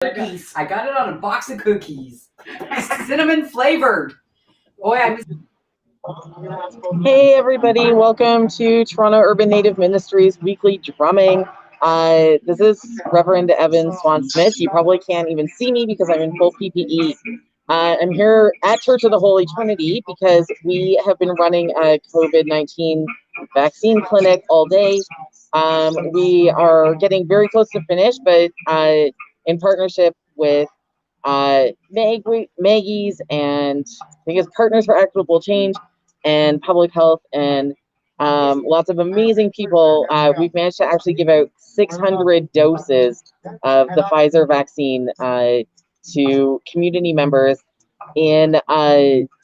Cookies. I got it on a box of cookies. Cinnamon flavored. Boy, I miss. Hey everybody, welcome to Toronto Urban Native Ministries weekly drumming. This is Reverend Evan Swan-Smith. You probably can't even see me because I'm in full PPE. I'm here at Church of the Holy Trinity because we have been running a COVID-19 vaccine clinic all day. We are getting very close to finish, but in partnership with Maggie's and I think it's Partners for Equitable Change and Public Health and lots of amazing people. We've managed to actually give out 600 doses of the Pfizer vaccine to community members in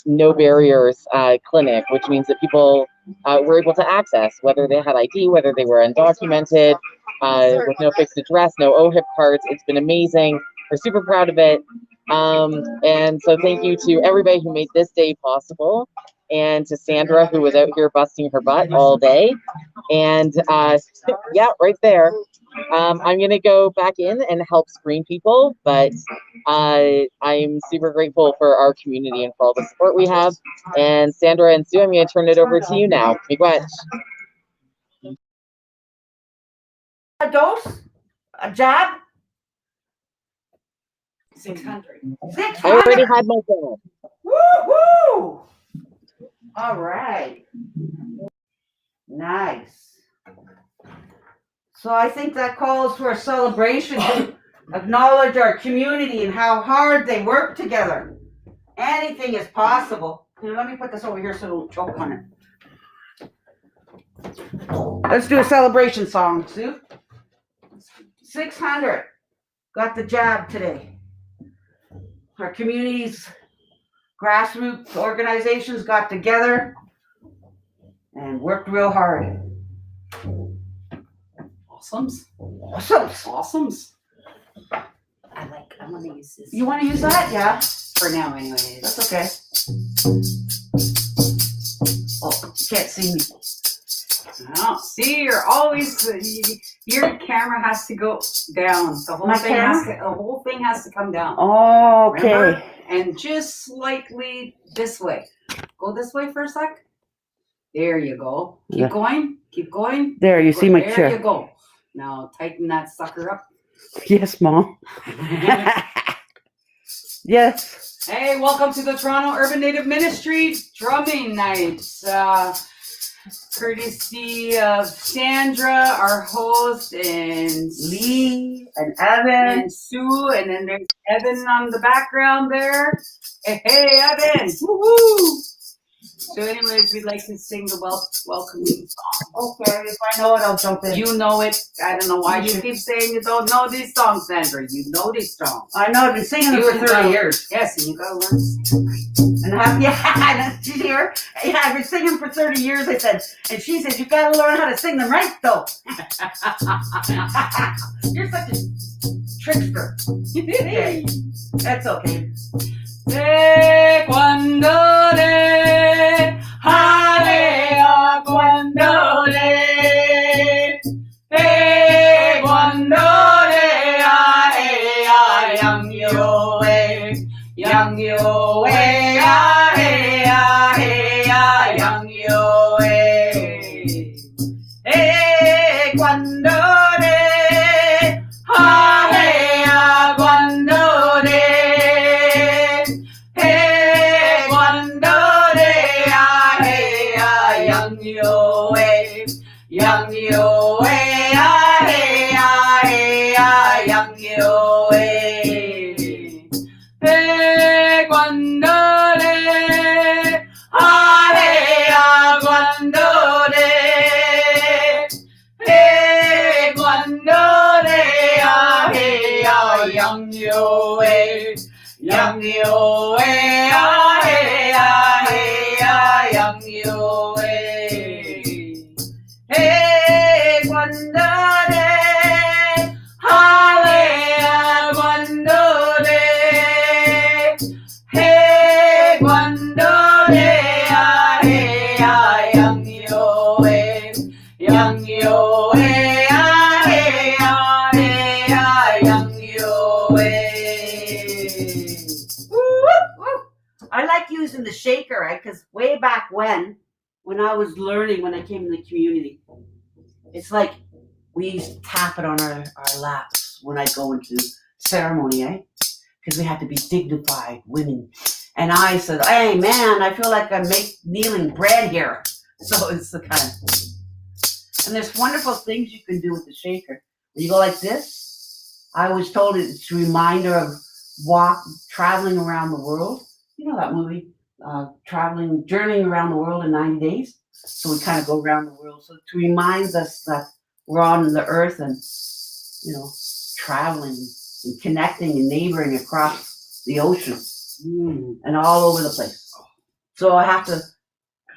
no barriers clinic, which means that people were able to access, whether they had ID, whether they were undocumented, with no fixed address, no OHIP cards. It's been amazing. We're super proud of it. And so thank you to everybody who made this day possible, and to Sandra, who was out here busting her butt all day. And yeah, right there. I'm going to go back in and help screen people, but I'm super grateful for our community and for all the support we have. And Sandra and Sue, I'm going to turn it over to you now. Miigwech. A dose? A jab? 600. 600? I already had my phone. Woo-hoo! All right. Nice. So I think that calls for a celebration to acknowledge our community and how hard they work together. Anything is possible. Here, let me put this over here so it'll choke on it. Let's do a celebration song, Sue. 600. Got the jab today. Our community's grassroots organizations got together and worked real hard. Awesomes. Awesomes. I want to use this. You want to use that? Yeah. For now, anyways. That's okay. Oh, you can't see me. Oh, see, you're always your camera has to go down. The whole thing has to come down. Oh, okay. Remember? And just slightly this way. Go this way for a sec. There you go. Keep going. Keep going. There, you see my chair. There you go. Now tighten that sucker up. Yes, Mom. Yes. Hey, welcome to the Toronto Urban Native Ministry Drumming Night. Courtesy of Sandra, our host, and Lee and Evan and Sue, and then there's Evan on the background there. Hey, Evan! Woohoo! So, anyways, we'd like to sing the welcoming song. Okay, if I know it, I'll jump in. You know it. I don't know why you keep saying you don't know these songs, Sandra. You know these songs. I know. I've been singing them for 30 years. Yes, and you gotta learn to sing right. And did you hear? Yeah, I've been singing for 30 years. I said, and she said, you gotta learn how to sing them right, though. You're such a trickster. Okay. That's okay. Cuando le jalea, cuando le cuando le yang yo yang yo yang yo cuando le jalea, cuando le Young yo young yo cuando le area cuando le young yo young yo young yo cuando le jalea, cuando le cuando le area, young yo young yo using the shaker, right? Because way back when I was learning, when I came in the community, it's like we used to tap it on our laps when I go into ceremony, eh? Because we had to be dignified women. And I said, hey, man, I feel like I'm kneeling bread here. So it's the kind of... And there's wonderful things you can do with the shaker. When you go like this, I was told it's a reminder of traveling around the world. You know that movie, journeying around the world in 90 days? So we kind of go around the world. So it reminds us that we're on the earth and, you know, traveling and connecting and neighboring across the ocean and all over the place. So I have to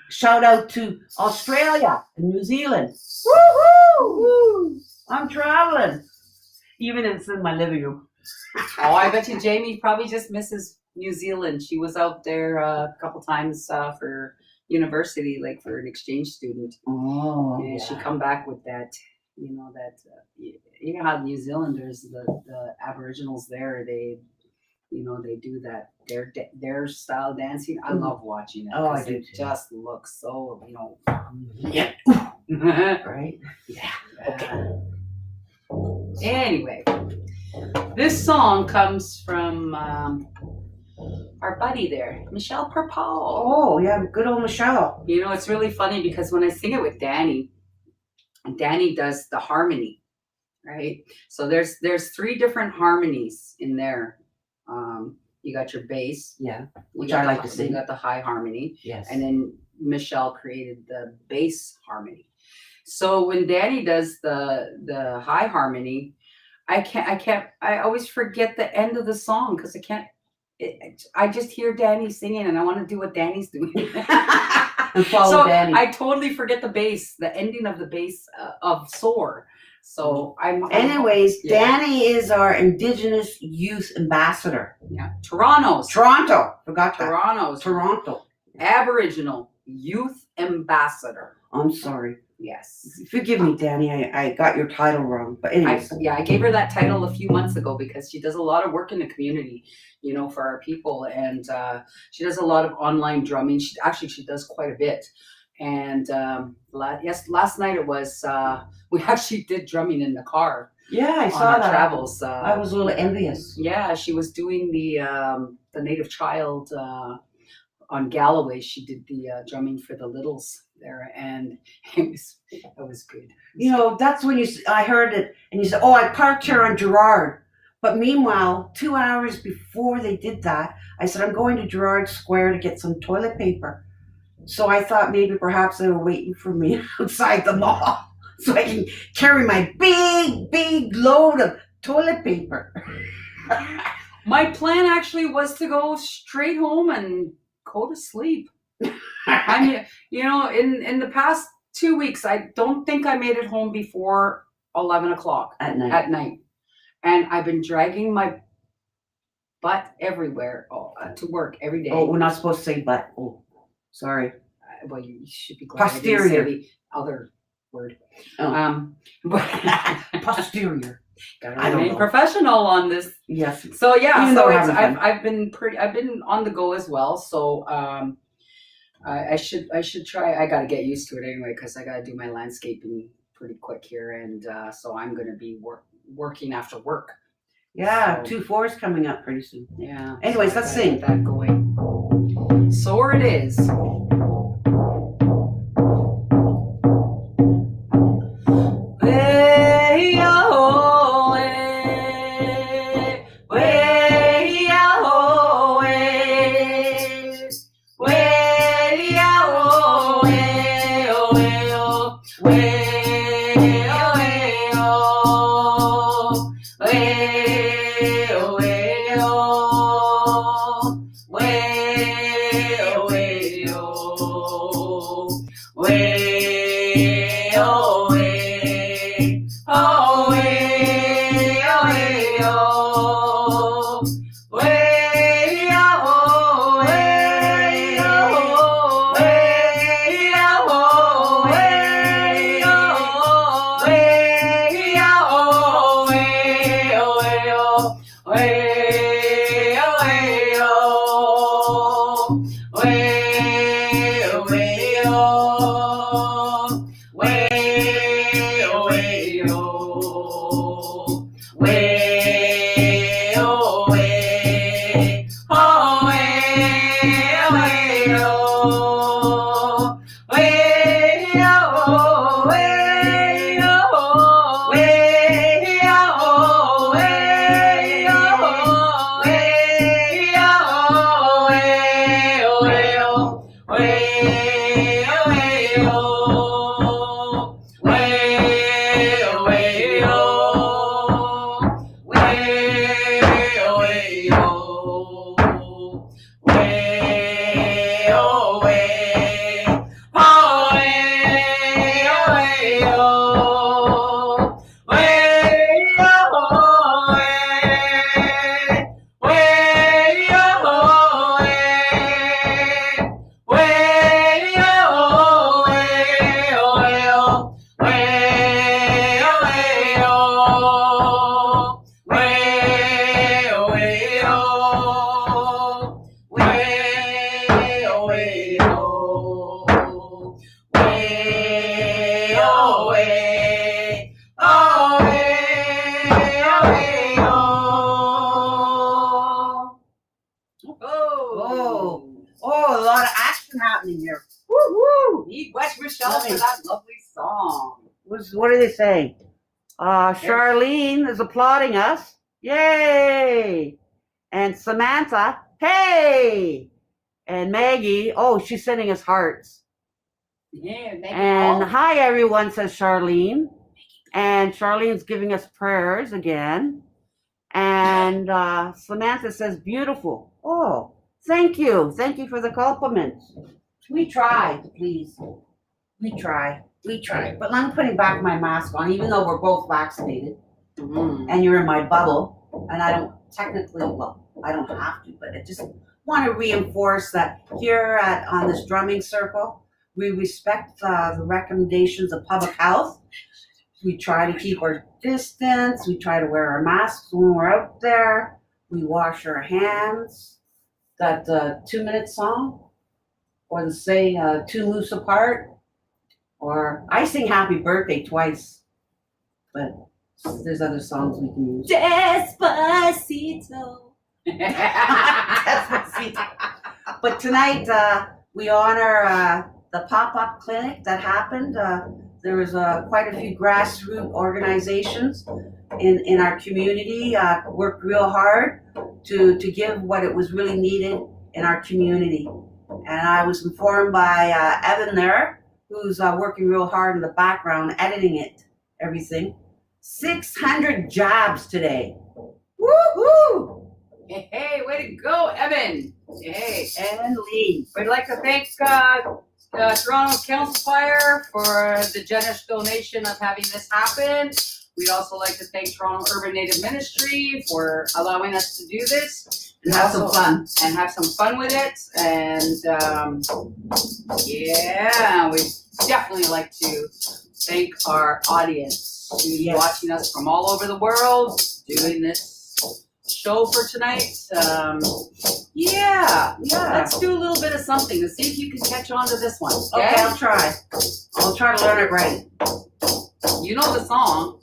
shout out to Australia and New Zealand. Woo-hoo! I'm traveling. Even if it's in my living room. Oh, I bet you Jamie probably just misses New Zealand. She was out there a couple times for university, like for an exchange student. Oh, and she come back with that, you know, that you know how New Zealanders, the Aboriginals there, they, you know, they do that their style dancing. I love watching it. Oh, I do it too. just looks so, you know. Yeah. Right? Yeah. Okay. Anyway, this song comes from our buddy there, Michelle Purpall. Oh, yeah, good old Michelle. You know, it's really funny because when I sing it with Danny, and Danny does the harmony, right? So there's 3 different harmonies in there. You got your bass, Yeah, which I like to sing. You got the high harmony, Yes. and then Michelle created the bass harmony. So when Danny does the high harmony, I always forget the end of the song because I just hear Danny singing and I want to do what Danny's doing. And follow Danny. I totally forget the bass, the ending of the bass of Soar. So Anyways, yeah. Danny is our Indigenous Youth Ambassador. Yeah. Toronto. Forgot that. Toronto. Aboriginal Youth Ambassador. I'm sorry. Yes. Forgive me, Danny. I got your title wrong. But anyways. I gave her that title a few months ago because she does a lot of work in the community, you know, for our people. And she does a lot of online drumming. She does quite a bit. And last night it was, we actually did drumming in the car. Yeah, I saw that. Travels. I was a little envious. Yeah, she was doing the Native Child on Galloway. She did the drumming for the Littles there, and it was good. You know, that's when I heard it, and you said, "Oh, I parked here on Gerrard." But meanwhile, 2 hours before they did that, I said, "I'm going to Gerrard Square to get some toilet paper." So I thought maybe perhaps they were waiting for me outside the mall so I can carry my big load of toilet paper. My plan actually was to go straight home and go to sleep. I mean, you know, in the past 2 weeks, I don't think I made it home before 11 o'clock at night. And I've been dragging my butt everywhere to work every day. Oh, we're not supposed to say butt. Oh, sorry. Well, you should be glad posterior. I didn't say the other word. Oh. Posterior. I don't know. Professional on this. Yes. So yeah. So I've been on the go as well. So I should try. I got to get used to it anyway because I got to do my landscaping pretty quick here, and so I'm going to be working after work. Yeah, so, 2/4 is coming up pretty soon. Yeah. Anyways, so let's sing. Get that going. So it is. what are they saying? Charlene is applauding us. Yay! And Samantha, hey! And Maggie, oh, she's sending us hearts. Yeah, And hi, everyone, says Charlene. And Charlene's giving us prayers again. And Samantha says, beautiful. Oh, thank you. Thank you for the compliments. We try, please. We try. But I'm putting back my mask on, even though we're both vaccinated. And you're in my bubble. And I don't technically, well, I don't have to, but I just want to reinforce that here on this drumming circle, we respect the recommendations of public health. We try to keep our distance. We try to wear our masks when we're out there. We wash our hands. That 2-minute song, or the say 2 moose apart, or I sing Happy Birthday twice, but there's other songs we can use. Despacito. Despacito. But tonight we honor the pop-up clinic that happened. There was quite a few grassroots organizations in our community worked real hard to give what it was really needed in our community. And I was informed by Evan there, who's working real hard in the background, editing it, everything. 600 jobs today. Woo-hoo! Hey, way to go, Evan. Hey. And Lee. We'd like to thank Toronto Council Fire for the generous donation of having this happen. We'd also like to thank Toronto Urban Native Ministry for allowing us to do this. And have some fun. And have some fun with it. And yeah, we definitely like to thank our audience who's watching us from all over the world, doing this show for tonight. Yeah. Let's do a little bit of something to see if you can catch on to this one. Okay, I'll try. I'll try to learn it right. You know the song.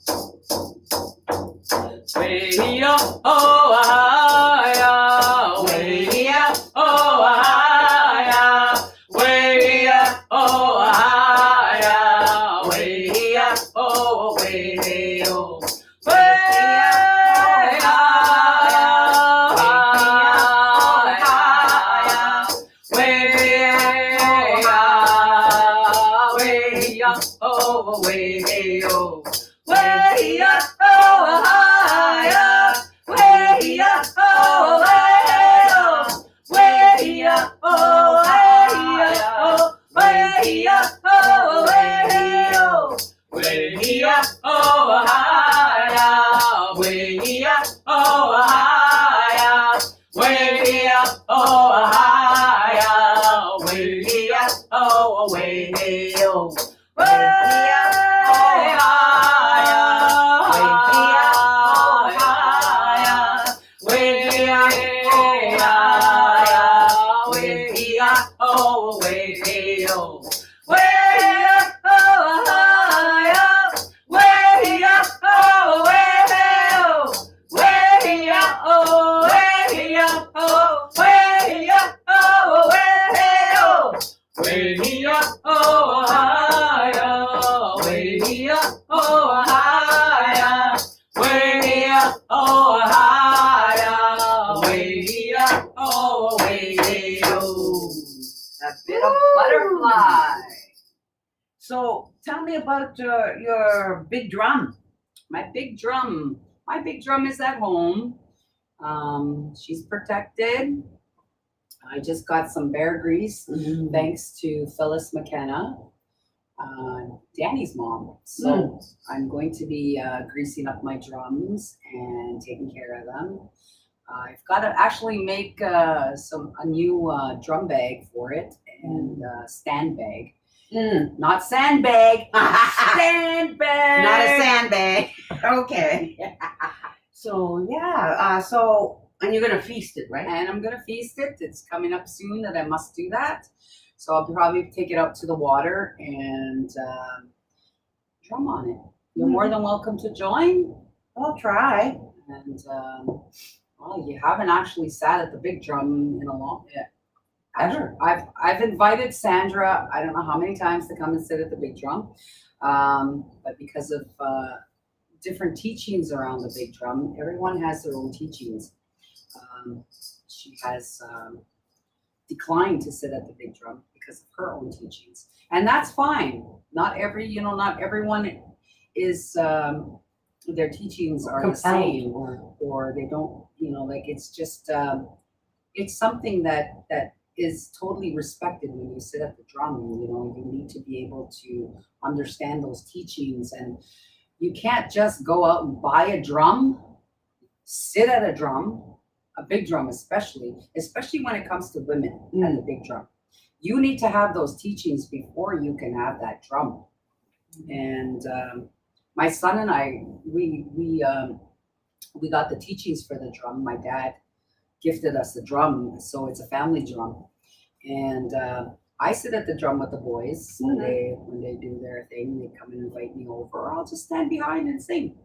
Way up, oh, high, way up, oh, high, way up, oh, high, way up, oh, way up. So tell me about your big drum. My big drum is at home. She's protected. I just got some bear grease thanks to Phyllis McKenna, Danny's mom. So I'm going to be greasing up my drums and taking care of them. I've got to actually make a new drum bag for it and stand bag. Not sandbag. Sandbag. Not a sandbag. Okay. So yeah. And you're gonna feast it, right? And I'm gonna feast it. It's coming up soon that I must do that. So I'll probably take it out to the water and drum on it. You're more than welcome to join. I'll try. And well, you haven't actually sat at the big drum in a long. Ever. I've invited Sandra, I don't know how many times, to come and sit at the big drum. But because of different teachings around the big drum, everyone has their own teachings. She has declined to sit at the big drum because of her own teachings, and that's fine. Not everyone is their teachings are the same, or they don't. It's just it's something that is totally respected when you sit at the drum. You need to be able to understand those teachings, and you can't just go out and buy a drum, sit at a drum, a big drum especially when it comes to women and the big drum. You need to have those teachings before you can have that drum. And my son and I, we got the teachings for the drum. My dad gifted us the drum, so it's a family drum. And I sit at the drum with the boys when they do their thing. They come and invite me over, or I'll just stand behind and sing.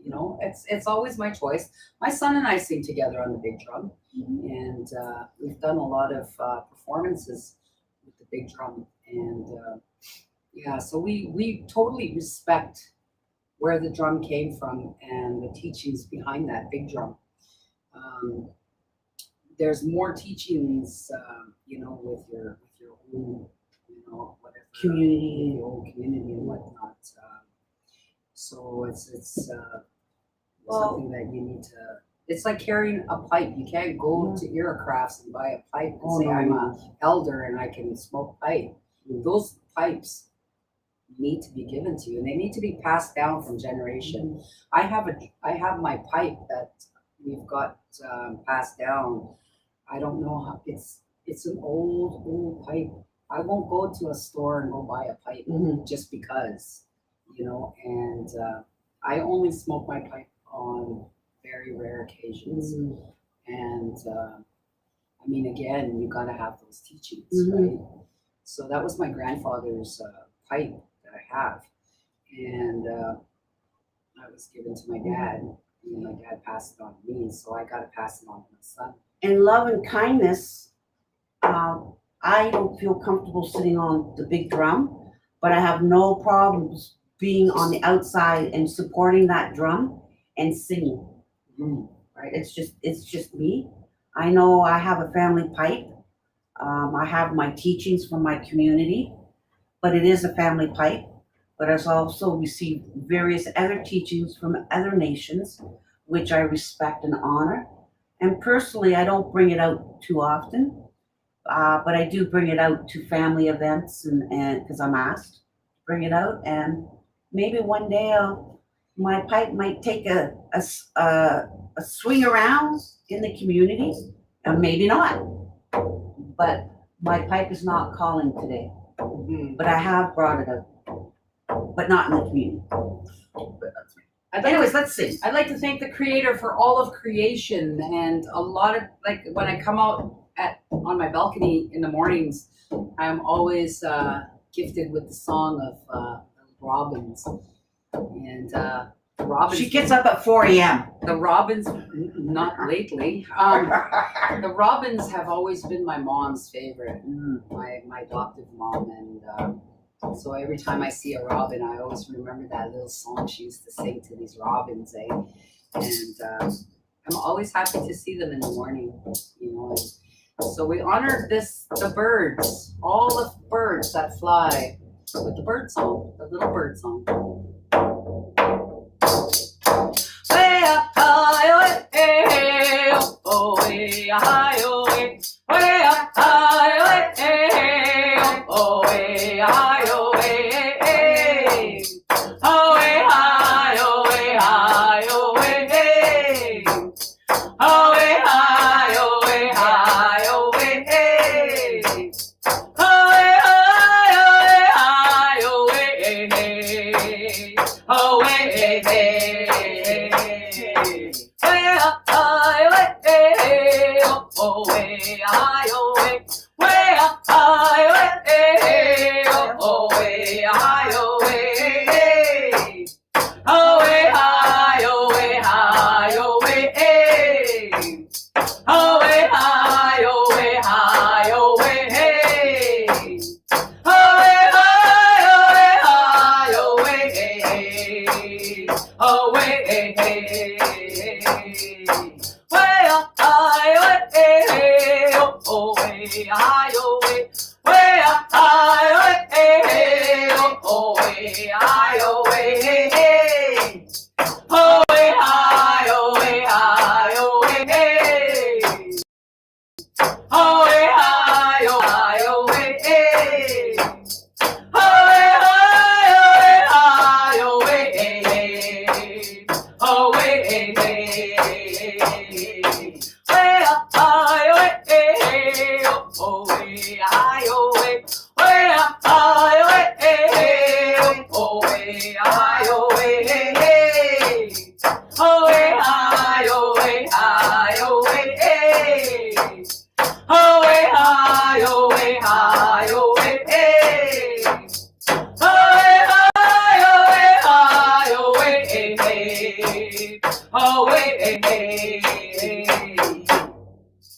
It's always my choice. My son and I sing together on the big drum, and we've done a lot of performances with the big drum. And so we totally respect where the drum came from and the teachings behind that big drum. There's more teachings, with your own, whatever Community. your own community and whatnot. So it's something that you need to. It's like carrying a pipe. You can't go to Era Crafts and buy a pipe and say I'm a elder and I can smoke pipe. Those pipes need to be given to you, and they need to be passed down from generation. I have my pipe that we've got passed down. I don't know how it's an old pipe. I won't go to a store and go buy a pipe just because, and I only smoke my pipe on very rare occasions. And again, you got to have those teachings, right? So that was my grandfather's pipe that I have, and I was given to my dad, and my dad passed it on to me, so I got to pass it on to my son. In love and kindness, I don't feel comfortable sitting on the big drum, but I have no problems being on the outside and supporting that drum and singing. Right? It's just me. I know I have a family pipe. I have my teachings from my community, but it is a family pipe. But I've also received various other teachings from other nations, which I respect and honor. And personally, I don't bring it out too often, but I do bring it out to family events and because I'm asked to bring it out. And maybe one day my pipe might take a swing around in the community, and maybe not. But my pipe is not calling today. But I have brought it out, but not in the community. Anyways, let's see. I'd like to thank the Creator for all of creation, and a lot of, like, when I come out on my balcony in the mornings, I'm always gifted with the song of robins, and the robins. She gets up at 4 a.m. The robins, not lately. The robins have always been my mom's favorite, my adoptive mom, and. So every time I see a robin, I always remember that little song she used to sing to these robins, And I'm always happy to see them in the morning, And so we honor the birds, all the birds that fly, with the bird song, the little bird song. Way up high, way up high, way up high, way high.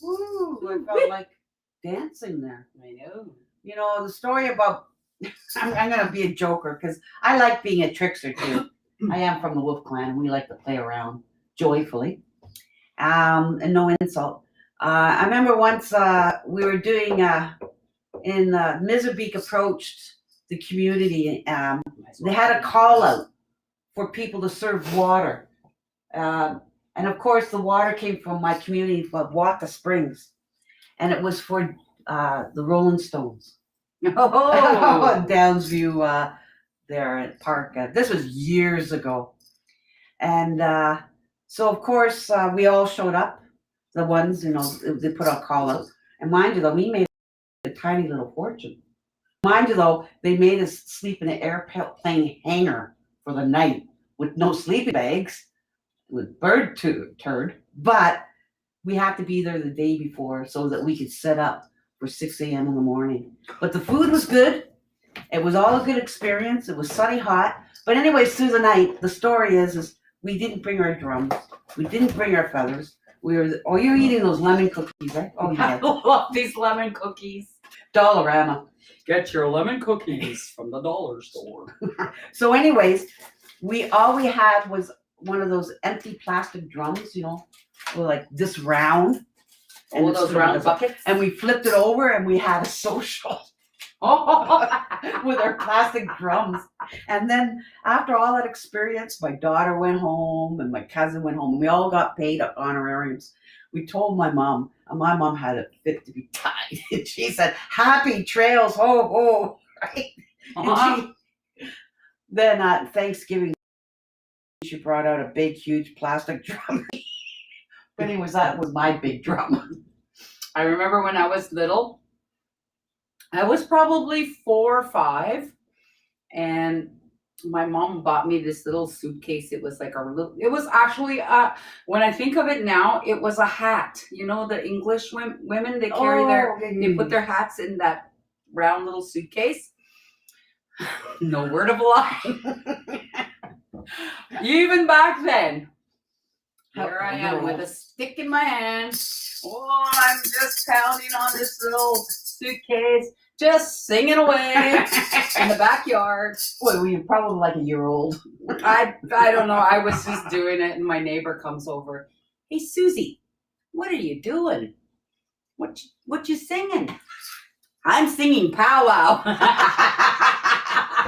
Woo, I felt like dancing there. I know. You know, the story about, I'm going to be a joker because I like being a trickster too. I am from the Wolf Clan and we like to play around joyfully. And no insult. I remember once we were doing, in Miserbeek approached the community. They had a call out for people to serve water. And of course, the water came from my community of Waka Springs. And it was for the Rolling Stones. Oh, Downsview there at Park. This was years ago. And so, of course, we all showed up. The ones, you know, they put out call outs. And mind you, though, we made a tiny little fortune. Mind you, though, they made us sleep in an airplane hangar for the night with no sleeping bags, with bird turd. But we had to be there the day before so that we could set up for 6 a.m. in the morning. But the food was good. It was all a good experience. It was sunny hot. But anyways, through the night, the story is we didn't bring our drums. We didn't bring our feathers. Oh, you're eating those lemon cookies, right? Oh, I yeah. love these lemon cookies. Dollarama. Get your lemon cookies from the dollar store. So anyways, all we had was one of those empty plastic drums, you know, like this round. And it's those sort of round buckets. And we flipped it over and we had a social with our plastic drums. And then after all that experience, my daughter went home and my cousin went home. And we all got paid honorariums. We told my mom, and my mom had a fit to be tied. And she said, "Happy trails, ho, ho." Right? And then Thanksgiving, she brought out a big, huge plastic drum. But anyways, that was my big drum. I remember when I was little, I was probably 4 or 5, and my mom bought me this little suitcase. It was like it was actually, when I think of it now, it was a hat. You know, the English women, they carry they put their hats in that round little suitcase. No word of a lie. Even back then, here I am with a stick in my hand. Oh, I'm just pounding on this little suitcase, just singing away in the backyard. Boy, were you probably like a year old? I don't know. I was just doing it, and my neighbor comes over. "Hey, Susie, what are you doing? What you singing?" "I'm singing powwow."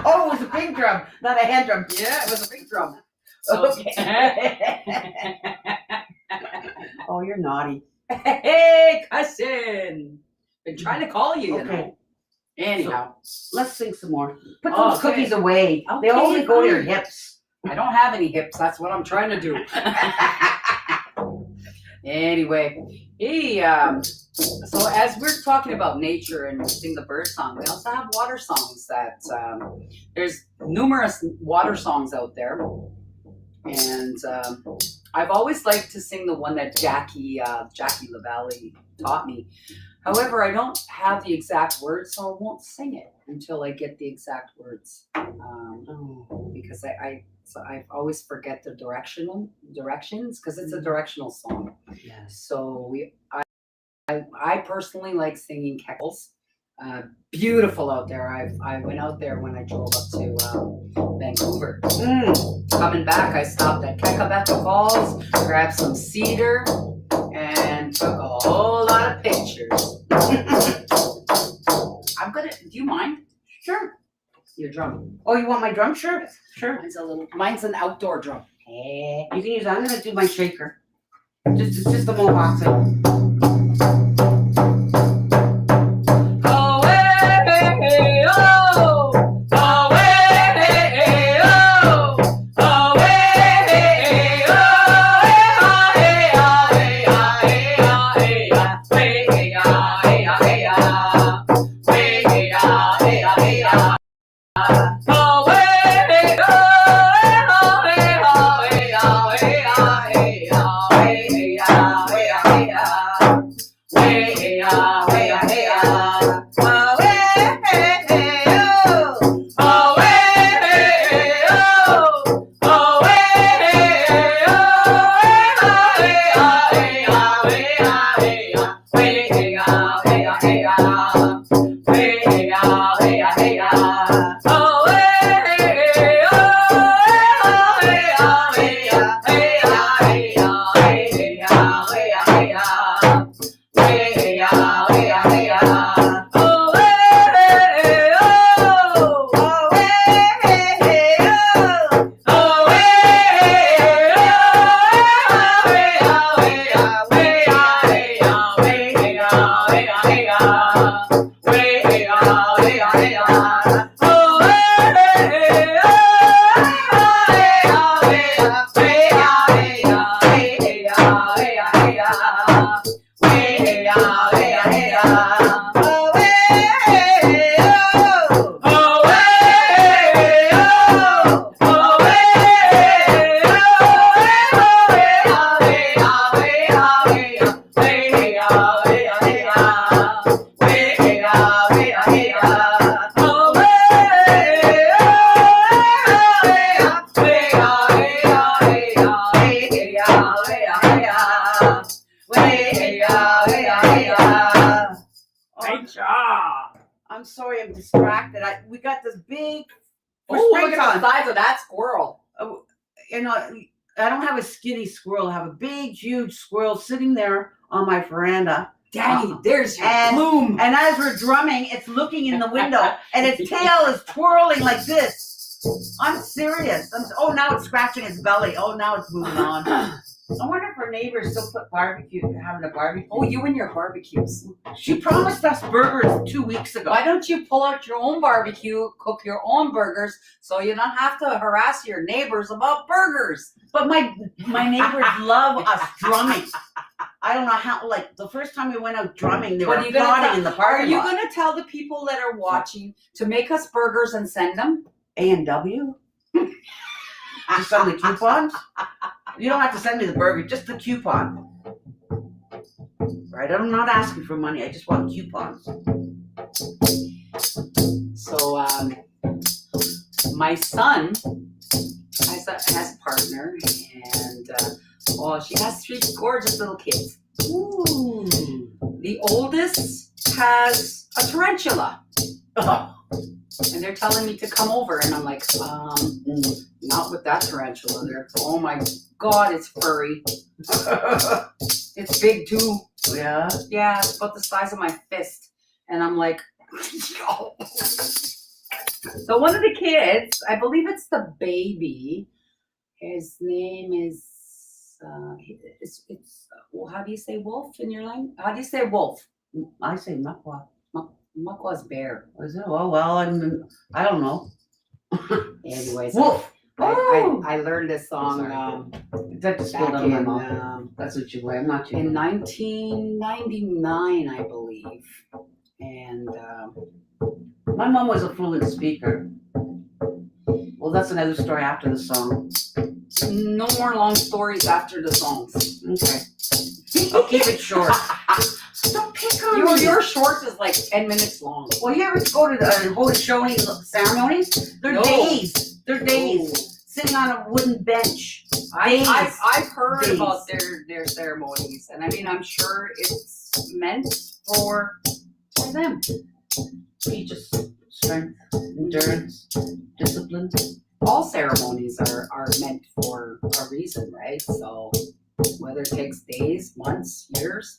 Oh, it was a big drum, not a hand drum. Yeah, it was a big drum. Okay. Oh, you're naughty. Hey, cousin. Been trying to call you, you Okay. know. Anyhow, Let's sing some more. Put those Okay. cookies away. They Okay, only go to your fine. hips. I don't have any hips. That's what I'm trying to do. Anyway, hey, so as we're talking about nature and we sing the bird song, we also have water songs that, there's numerous water songs out there. And I've always liked to sing the one that Jackie LaValle taught me. However, I don't have the exact words, so I won't sing it until I get the exact words. Because I always forget the directions because it's a directional song. Yes. So I personally like singing Campbell's. Beautiful out there. I went out there when I drove up to Vancouver. Coming back, I stopped at Kekabeka Falls, grabbed some cedar, and took a whole lot of pictures. your drum. Oh, you want my drum? Sure. Sure. Mine's an outdoor drum. You can use that. I'm gonna do my shaker. It's just the Mohawk thing. I'm sorry, I'm distracted. We got this big. Oh, look at the size of that squirrel. You know, I don't have a skinny squirrel. I have a big, huge squirrel sitting there on my veranda. Daddy, there's your bloom. And as we're drumming, it's looking in the window, and its tail is twirling like this. I'm serious. Oh, now it's scratching its belly. Oh, now it's moving on. I wonder if her neighbors still put having a barbecue. Oh, you and your barbecues. She promised us burgers 2 weeks ago. Why don't you pull out your own barbecue, cook your own burgers, so you don't have to harass your neighbors about burgers? But my neighbors love us drumming. I don't know how, like, the first time we went out drumming, they were applauding in the parking lot. Are you going to tell the people that are watching to make us burgers and send them? A&W? Just send the coupons? You don't have to send me the burger, just the coupon. Right? I'm not asking for money. I just want coupons. So, my son has a partner, and she has 3 gorgeous little kids. Ooh. The oldest has a tarantula. And they're telling me to come over, and I'm like, not with that tarantula there. Oh my God, it's furry. It's big too. Yeah? Yeah, it's about the size of my fist. And I'm like, So one of the kids, I believe it's the baby, his name is, how do you say wolf in your language? How do you say wolf? I say Makwa. Makwa's bear. Is it? Oh, well, I don't know. Anyways. Wolf. I learned this song that just back on my in, mouth. That's what you wear. I'm not too. In 1999, I believe. And my mom was a fluent speaker. Well, that's another story after the song. No more long stories after the songs. Okay. I'll keep it short. Don't pick on me. Your short is like 10 minutes long. Well, you ever go to the Haudenosaunee ceremonies? They're days. They're days. Sitting on a wooden bench. I've heard about their ceremonies, and I mean, I'm sure it's meant for them. Teaches strength, endurance, discipline. All ceremonies are meant for a reason, right? So whether it takes days, months, years,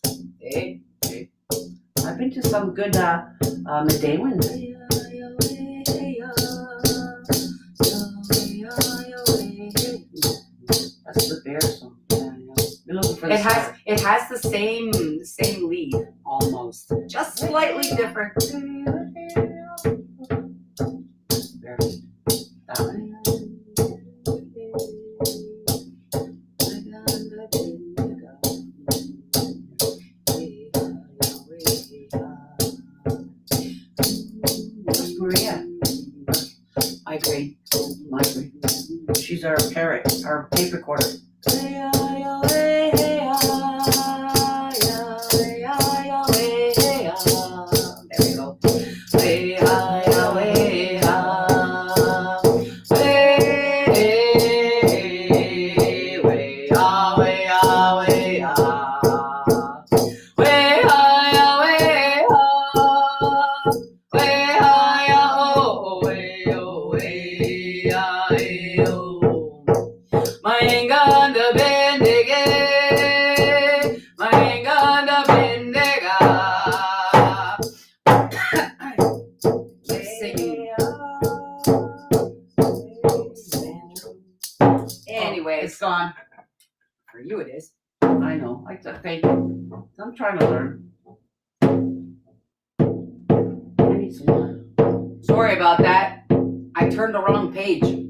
I've been to some good Medewins. You're looking for the It has the same lead almost, just slightly different. That one. Where's Maria? Migraine. She's our parrot, our tape recorder. There we go. Anyways, It's gone. for you it is. I know. I fake it. I'm trying to learn. I need some more. Sorry about that. I turned the wrong page.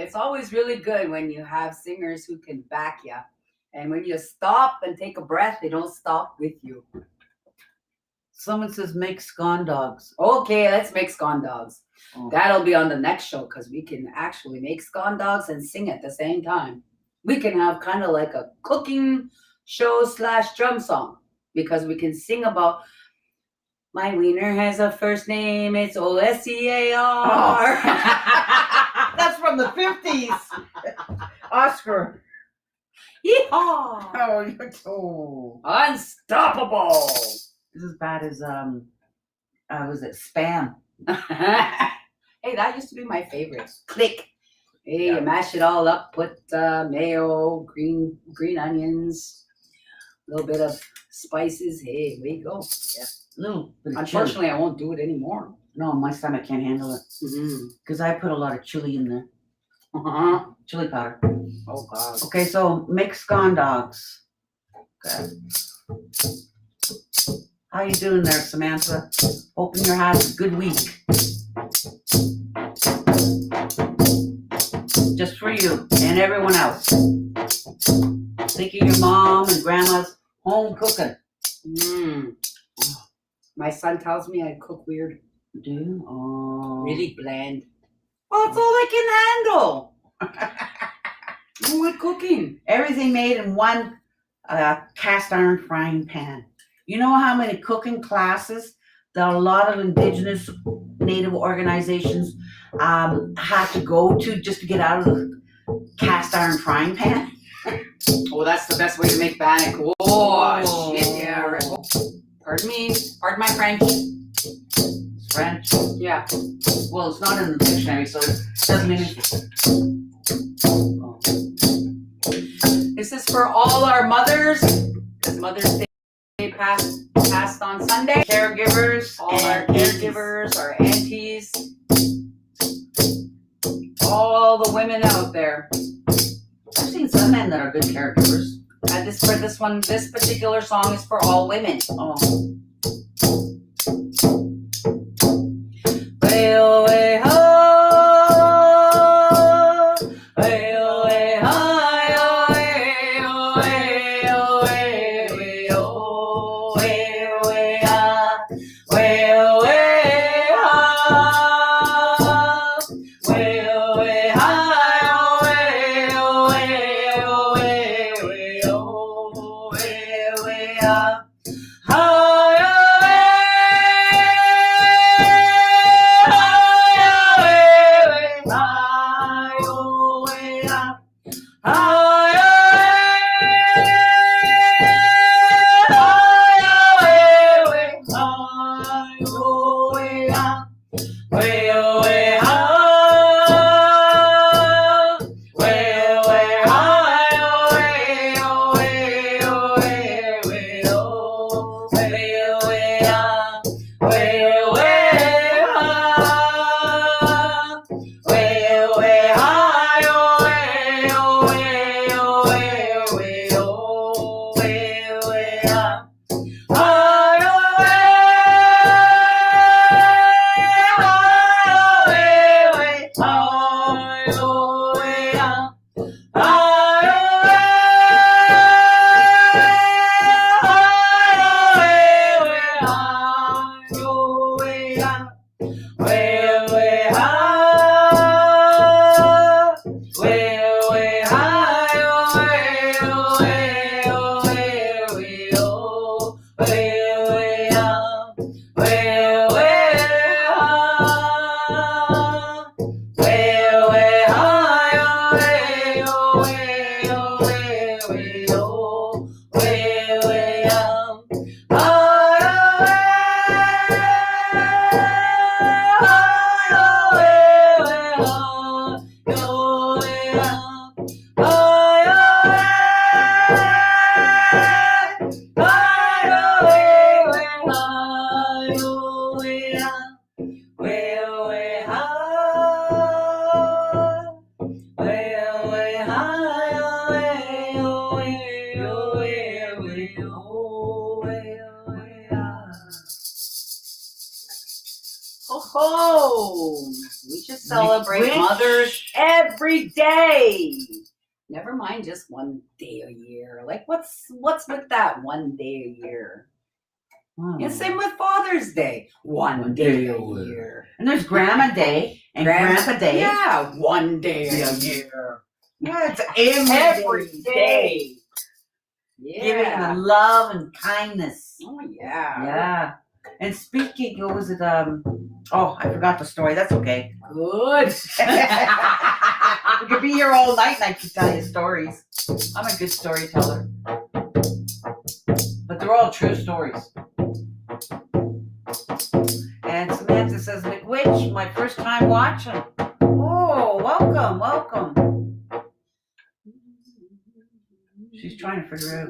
It's always really good when you have singers who can back you. And when you stop and take a breath, they don't stop with you. Someone says make scone dogs. Okay, let's make scone dogs. Oh. That'll be on the next show because we can actually make scone dogs and sing at the same time. We can have kind of like a cooking show / drum song because we can sing about my wiener has a first name, it's Oscar. Oh. That's from the 50s. Oscar. Yeehaw! Oh, you're so Unstoppable. This is bad as was it Spam? Hey, that used to be my favorite. Click. Hey, Yeah. you mash it all up, put mayo, green onions, a little bit of spices. Hey, there you go. Yeah. Little bit of Unfortunately, chili. I won't do it anymore. No, my stomach can't handle it because I put a lot of chili in there. Chili powder. Oh, God. Okay, so make scone dogs. Okay. How you doing there, Samantha? Hoping you're having a good week. Just for you and everyone else. to your mom and grandma's home cooking. My son tells me I cook weird. Do you? Oh. Really bland. Well, it's all I can handle. What cooking? Everything made in one cast iron frying pan. You know how many cooking classes that a lot of Indigenous Native organizations have to go to just to get out of the cast iron frying pan? Oh, that's the best way to make bannock. Oh, shit, yeah. Right. Pardon me. Pardon my French. French? Yeah. Well, it's not in the dictionary, so it doesn't mean anything. This is for all our mothers, because Mother's Day passed on Sunday. Caregivers. All our caregivers, our aunties, all the women out there. I've seen some men that are good caregivers. And this particular song is for all women. Oh. Oh, we should celebrate mothers every day. Never mind just one day a year. Like what's with that one day a year? And same with Father's Day. One day a year. And there's Grandma Day and Grandpa Day. Yeah, one day a year. Yeah, it's every day. Yeah. Giving them love and kindness. Oh yeah. Yeah. And speaking, what was it? Oh, I forgot the story. That's okay. Good. We could be here all night and I could tell you stories. I'm a good storyteller. But they're all true stories. And Samantha says, McWitch, my first time watching. Oh, welcome, welcome. She's trying to figure out.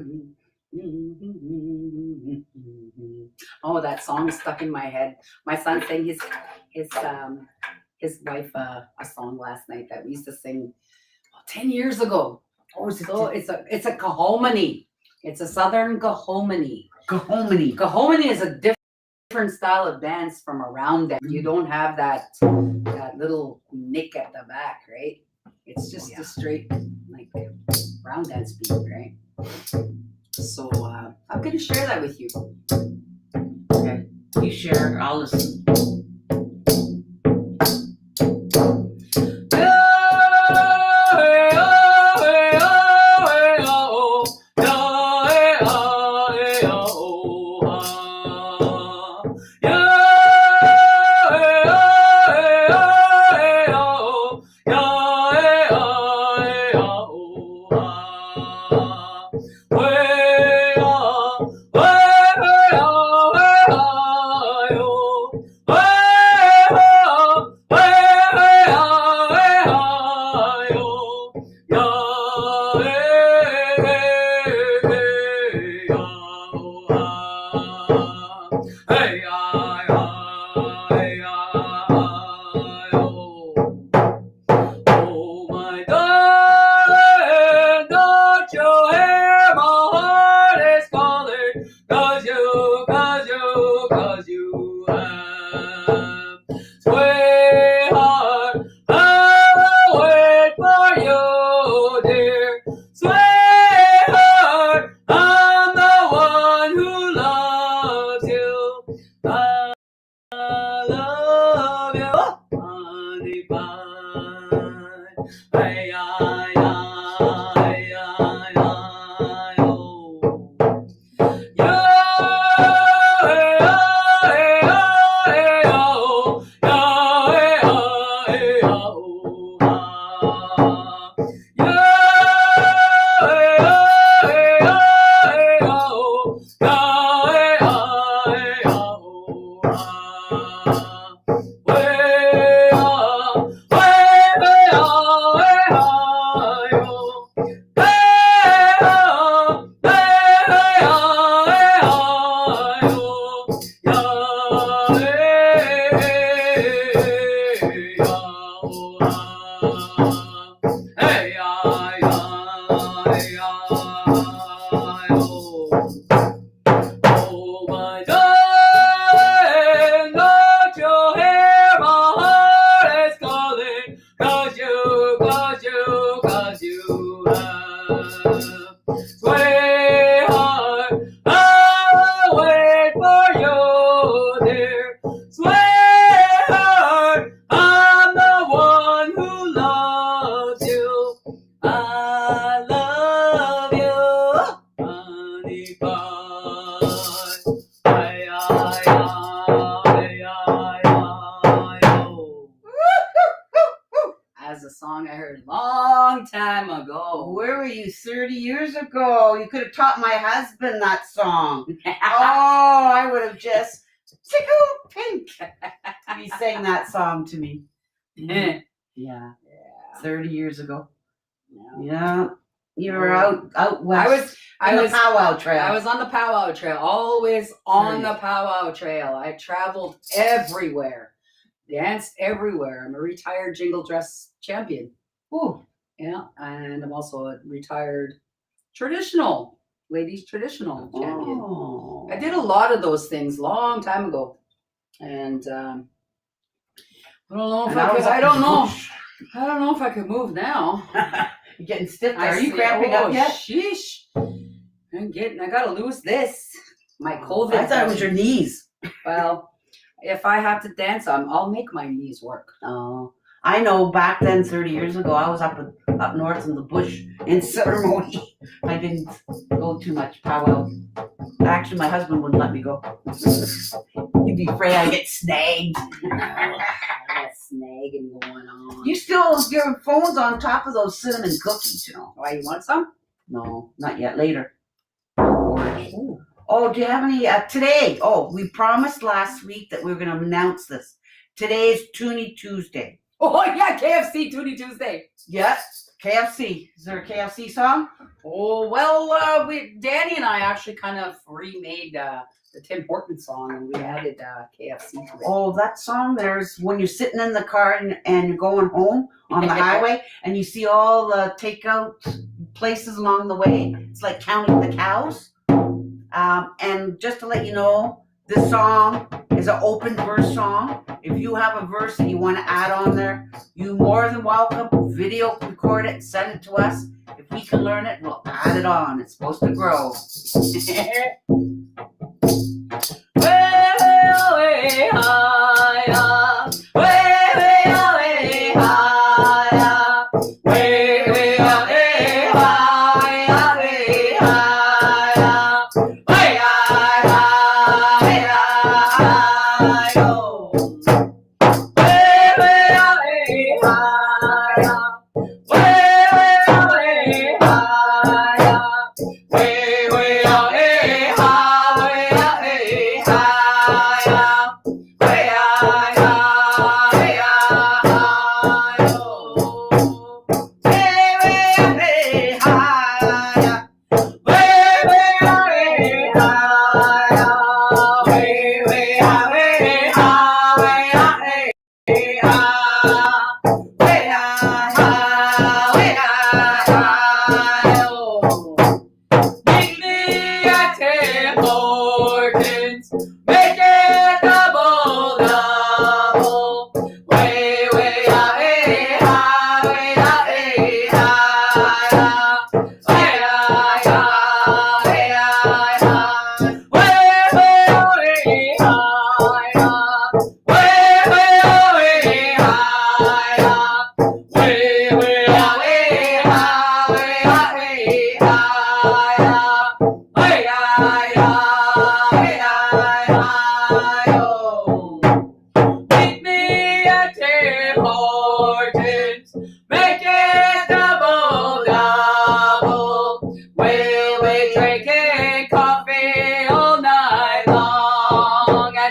Oh, that song stuck in my head. My son sang his wife a song last night that we used to sing 10 years ago. Oh, it's a Kahominy. It's a Southern Kahominy. Kahominy. Kahominy is a different style of dance from around them. You don't have that little nick at the back, right? It's just Yeah. a straight, like, round dance beat, right? So I'm going to share that with you. Okay. You share. I'll listen. As a song I heard a long time ago. Where were you 30 years ago? You could have taught my husband that song. Oh, I would have just tickled pink. He sang that song to me. Yeah. 30 years ago. Yeah. You were out west. I was powwow trail. I was on the powwow trail, always on the powwow trail. I traveled everywhere, danced everywhere. I'm a retired jingle dress champion. Ooh. Yeah, and I'm also a retired ladies traditional champion. Oh. I did a lot of those things long time ago, and I don't know if I could. I don't know. I don't know if I could move now. You're getting stiff there. Are you cramping up yet? Sheesh. I gotta lose this. My COVID. I thought it was your knees. Well, if I have to dance, I'll make my knees work. Oh, I know. Back then, 30 years ago, I was up north in the bush in ceremony. I didn't go too much powwow. Actually, my husband wouldn't let me go. He'd be afraid I'd get snagged. That snagging going on. You still, your phone's on top of those cinnamon cookies, you know. Why, you want some? No, not yet. Later. Oh, do you have any today? Oh, we promised last week that we were going to announce this. Today's Toonie Tuesday. Oh yeah, KFC Toonie Tuesday. Yes, KFC. Is there a KFC song? Oh well, Danny and I actually kind of remade the Tim Hortons song, and we added KFC to it. Oh, that song. There's when you're sitting in the car and you're going home on the highway, and you see all the takeout places along the way. It's like counting the cows. And just to let you know, this song is an open verse song. If you have a verse that you want to add on there, you more than welcome. Video record it and send it to us. If we can learn it, we'll add it on. It's supposed to grow.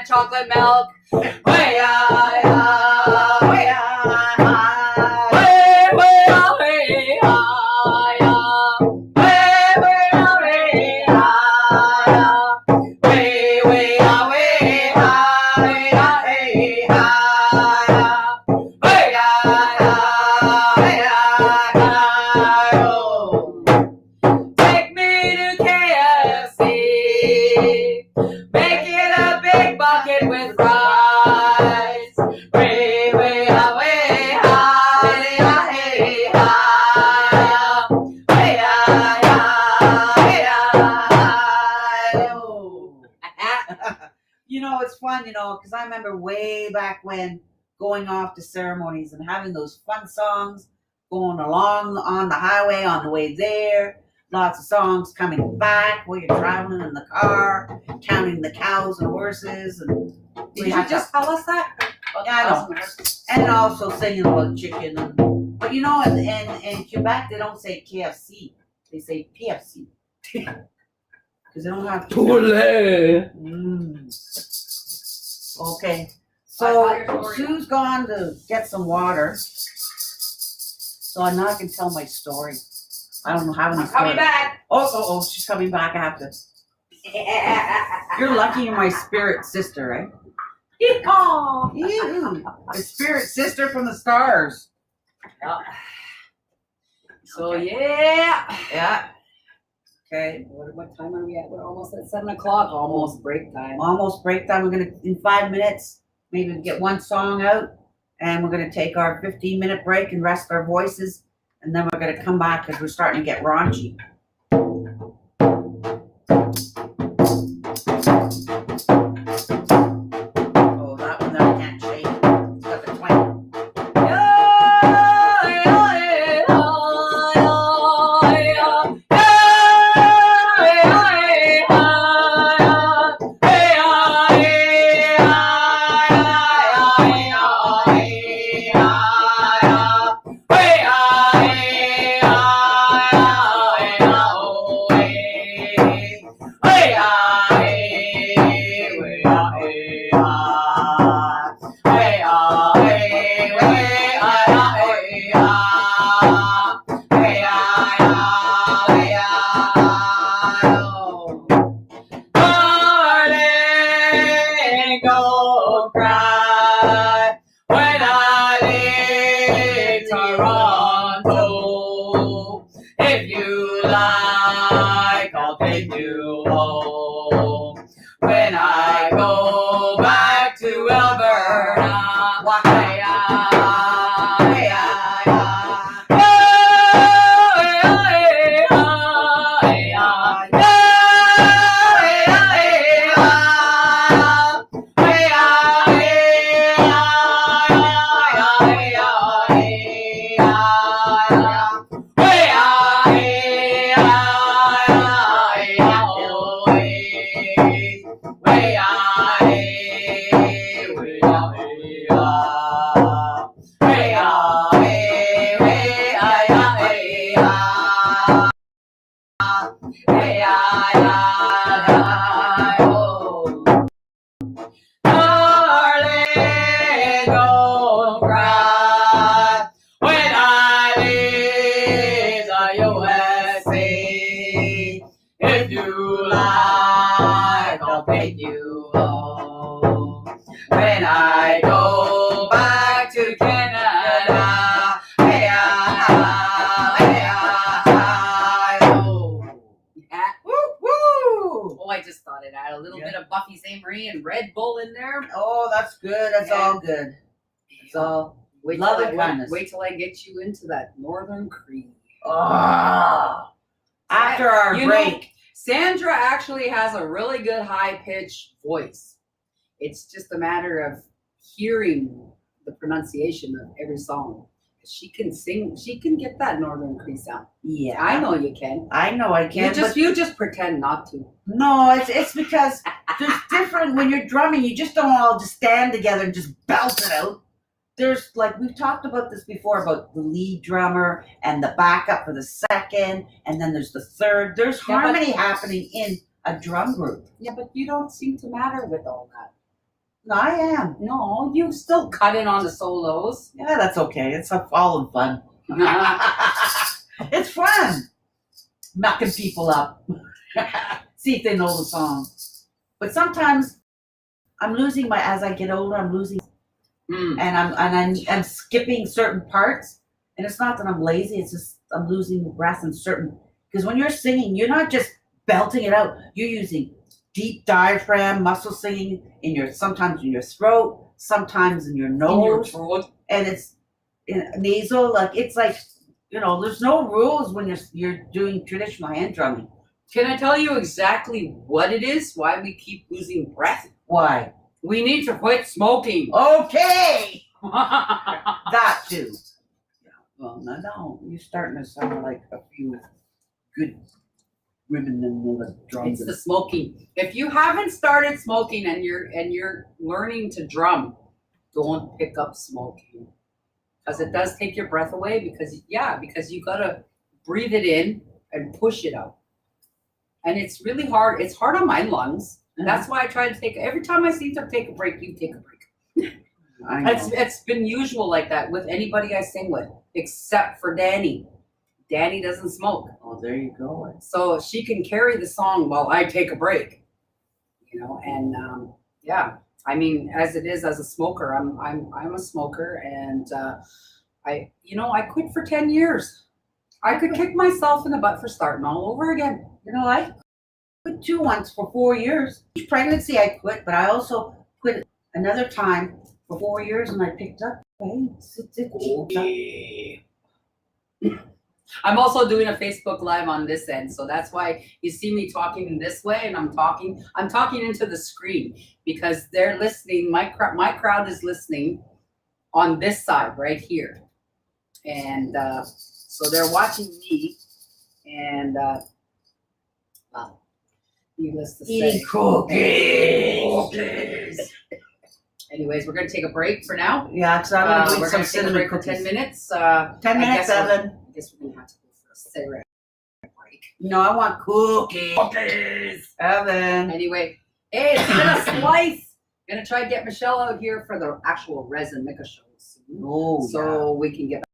Chocolate milk. Take me to KFC. Make it a big bucket with fries. Way, way, way, high, hey, high. Way, high, oh. You know, it's fun, you know, because I remember way back when going off to ceremonies and having those fun songs, going along on the highway on the way there. Lots of songs coming back while you're traveling in the car, counting the cows and horses. And Did you just tell us that? Yeah, I know. And also singing about chicken. But you know, in Quebec, they don't say KFC. They say PFC. Because they don't have Poulet. Okay. So Sue's gone to get some water. So now I can tell my story. I don't have any story. Coming back. Oh, she's coming back. I have to. You're lucky you're my spirit sister, right? Oh. Ew. The spirit sister from the stars. Yeah. So Okay. yeah. Okay. What time are we at? We're almost at 7 o'clock. Almost break time. Almost break time. We're gonna in 5 minutes maybe get one song out, and we're gonna take our 15-minute break and rest our voices, and then we're gonna come back because we're starting to get raunchy. Oh, that one there I can't shake. It's got the twang. Don't cry when I leave Toronto. If you like, I'll take you home. When I go back to Alberta, Darling, don't cry when I leave the USA. If you like, I'll take you home. When I go back to Canada, hey, oh. Yeah. Woo woo! Oh, I just thought it had a little bit of Buffy Sainte-Marie and Red Bull in there. Oh, that's good. That's all good. It's all love and kindness. Wait till I get you into that Northern Cree. Oh, after our break. Sandra actually has a really good high-pitched voice. It's just a matter of hearing the pronunciation of every song. She can sing. She can get that Northern Cree sound. Yeah, I know you can. I know I can. You just pretend not to. No, it's because there's different when you're drumming. You just don't all just stand together and just belt it out. There's like we've talked about this before about the lead drummer and the backup for the second, and then there's the third. There's harmony happening in a drum group. Yeah, but you don't seem to matter with all that. No, I am. No, you still cut in on the solos. Yeah, that's okay. It's all in fun. It's fun. Knocking people up. See if they know the song. But sometimes I'm losing as I get older, I'm losing and I'm skipping certain parts. And it's not that I'm lazy, it's just I'm losing breath in certain because when you're singing, you're not just belting it out. You're using deep diaphragm, muscle singing sometimes in your throat, sometimes in your nose, and it's nasal. Like it's like there's no rules when you're doing traditional hand drumming. Can I tell you exactly what it is? Why we keep losing breath? Why? We need to quit smoking. Okay, that too. Well, no, you're starting to sound like a few good women in the drums. It's the smoking. If you haven't started smoking and you're learning to drum, don't pick up smoking because it does take your breath away. Because you gotta breathe it in and push it out, and it's really hard. It's hard on my lungs. And that's why I try to every time I seem to take a break, you take a break. I know. It's been usual like that with anybody I sing with, except for Danny. Danny doesn't smoke. Oh, there you go. So she can carry the song while I take a break. And I mean, as it is as a smoker, I'm a smoker, and I quit for 10 years. I could kick myself in the butt for starting all over again. I quit too once for 4 years. Each pregnancy I quit, but I also quit another time for 4 years, and I picked up. Okay. I'm also doing a Facebook Live on this end, so that's why you see me talking this way, and I'm talking into the screen because they're listening. My crowd is listening on this side right here, and so they're watching me, and well, needless to say, Eating cookies. Anyways, we're gonna take a break for now. Yeah, because I'm gonna eat we're some gonna take a break for 10 minutes. 10 minutes, Evan. I guess we're gonna have to go for a cigarette break. No, I want cookies. Cookies. Evan. Anyway, hey, it's been a slice. Gonna try to get Michelle out here for the actual resin Mika show soon. Oh, So we can get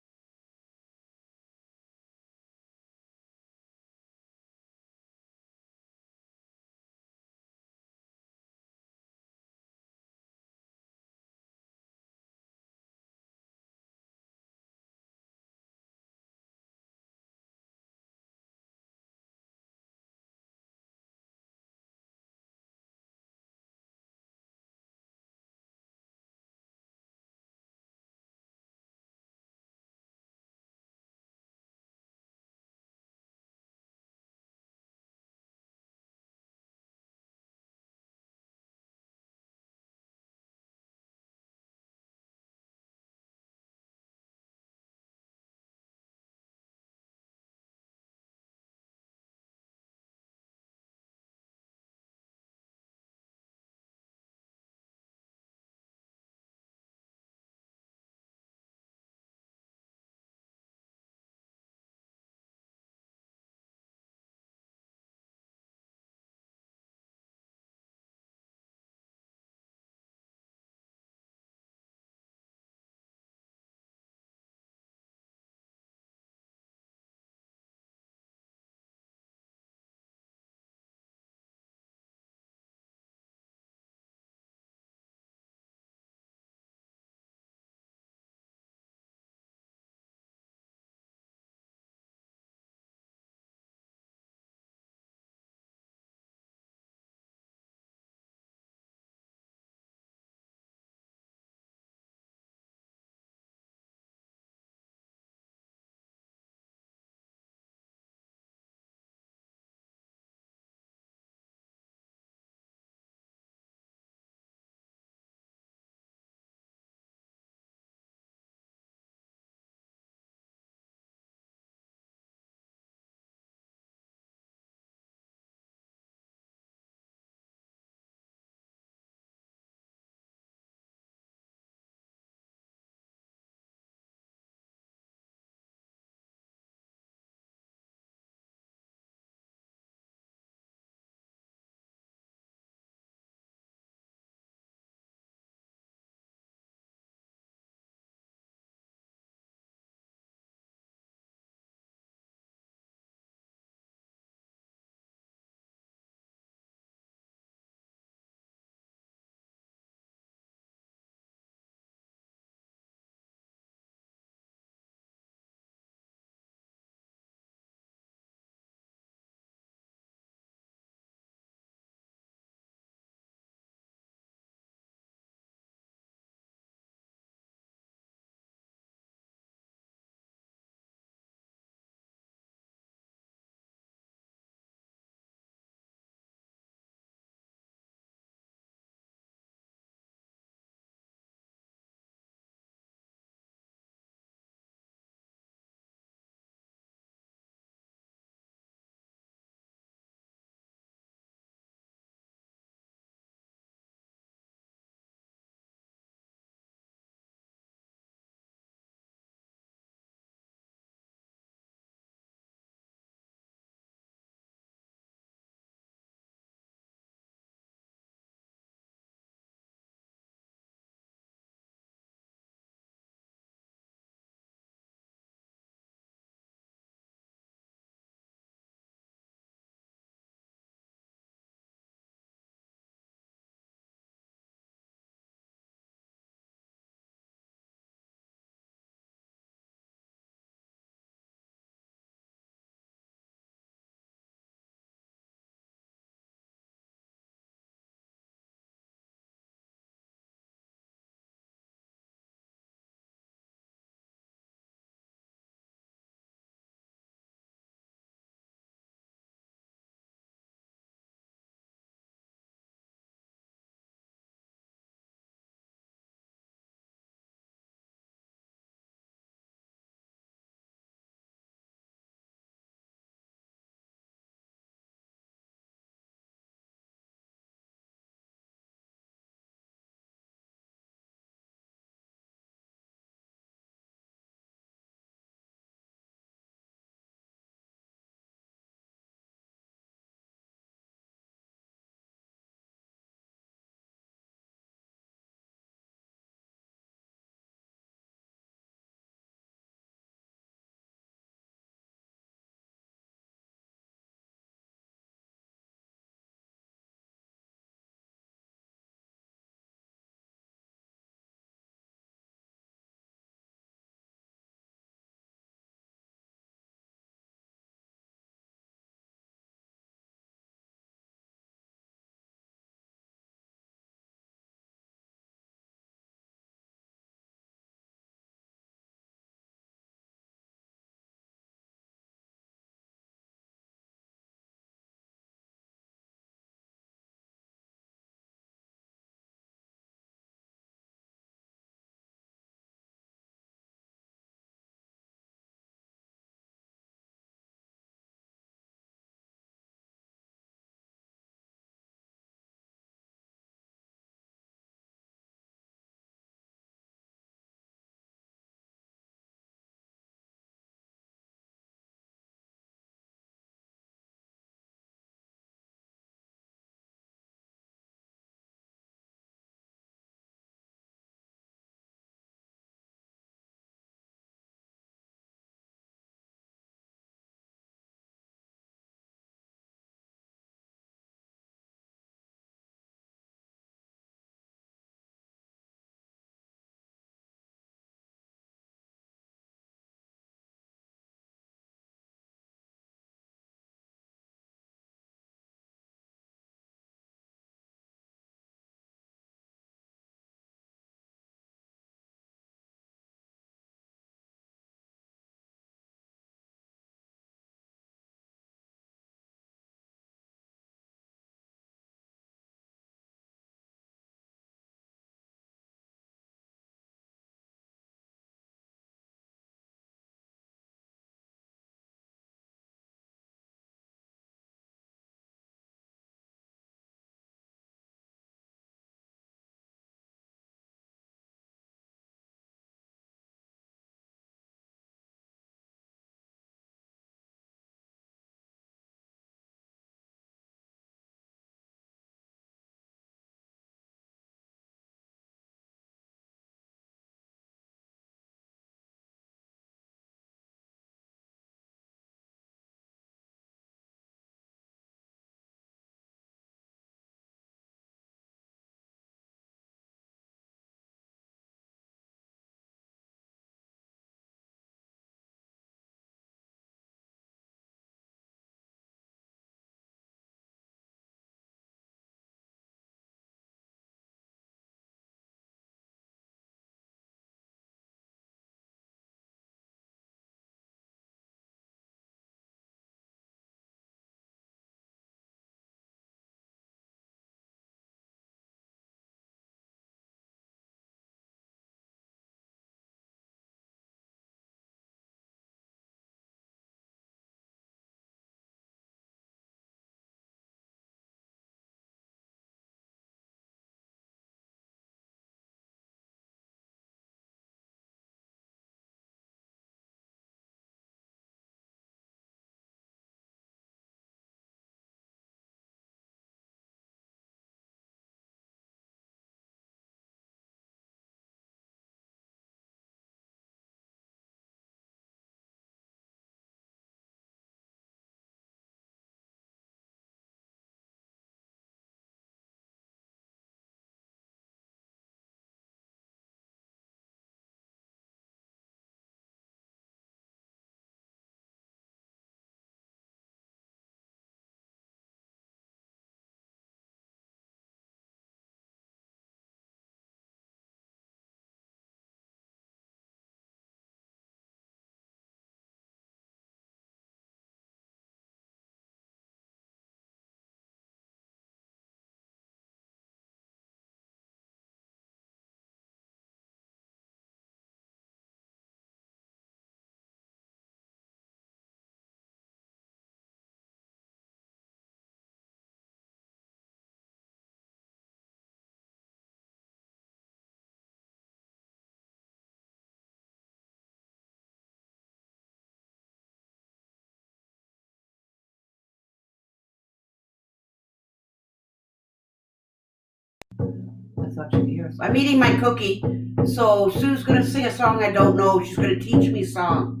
thought she'd be here. I'm eating my cookie. So Sue's gonna sing a song I don't know. She's gonna teach me a song.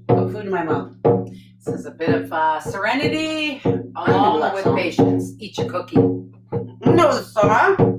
Put food in my mouth. This is a bit of serenity know along that with song. patience. Eat your cookie. You know the song?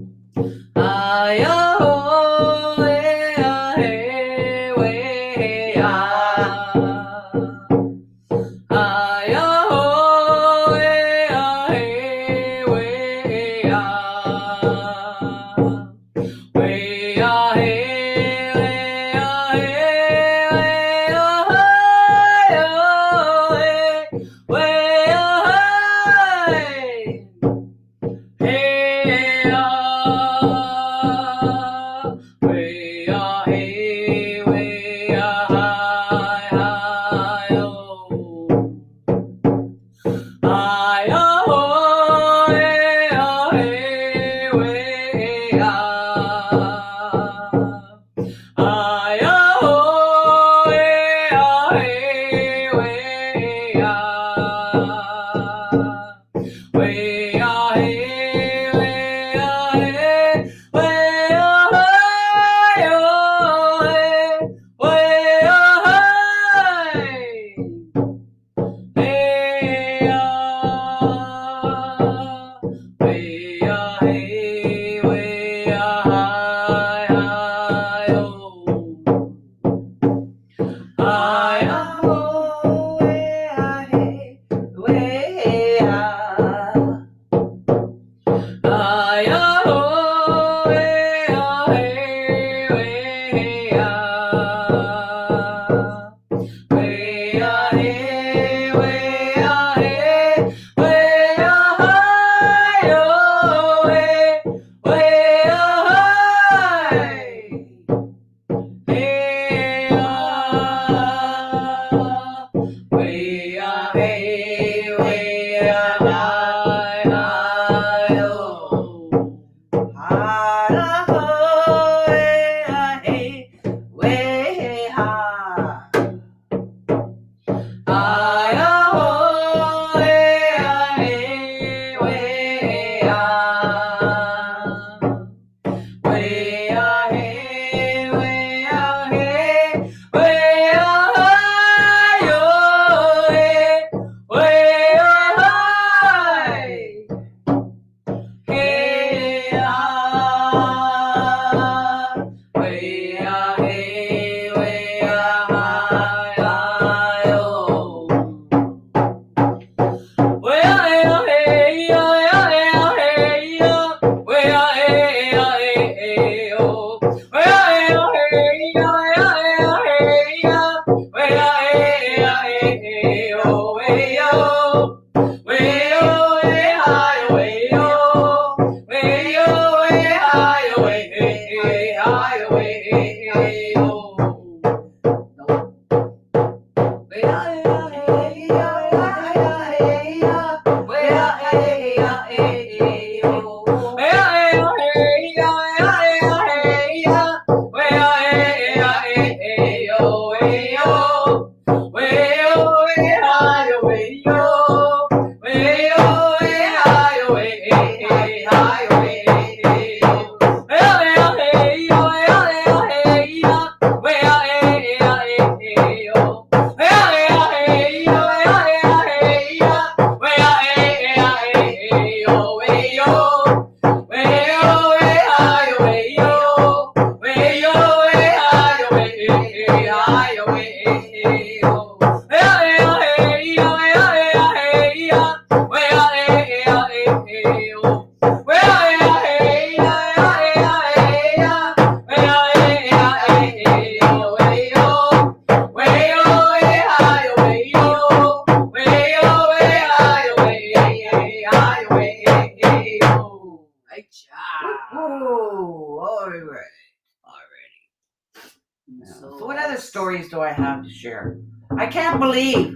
So what other stories do I have to share? I can't believe,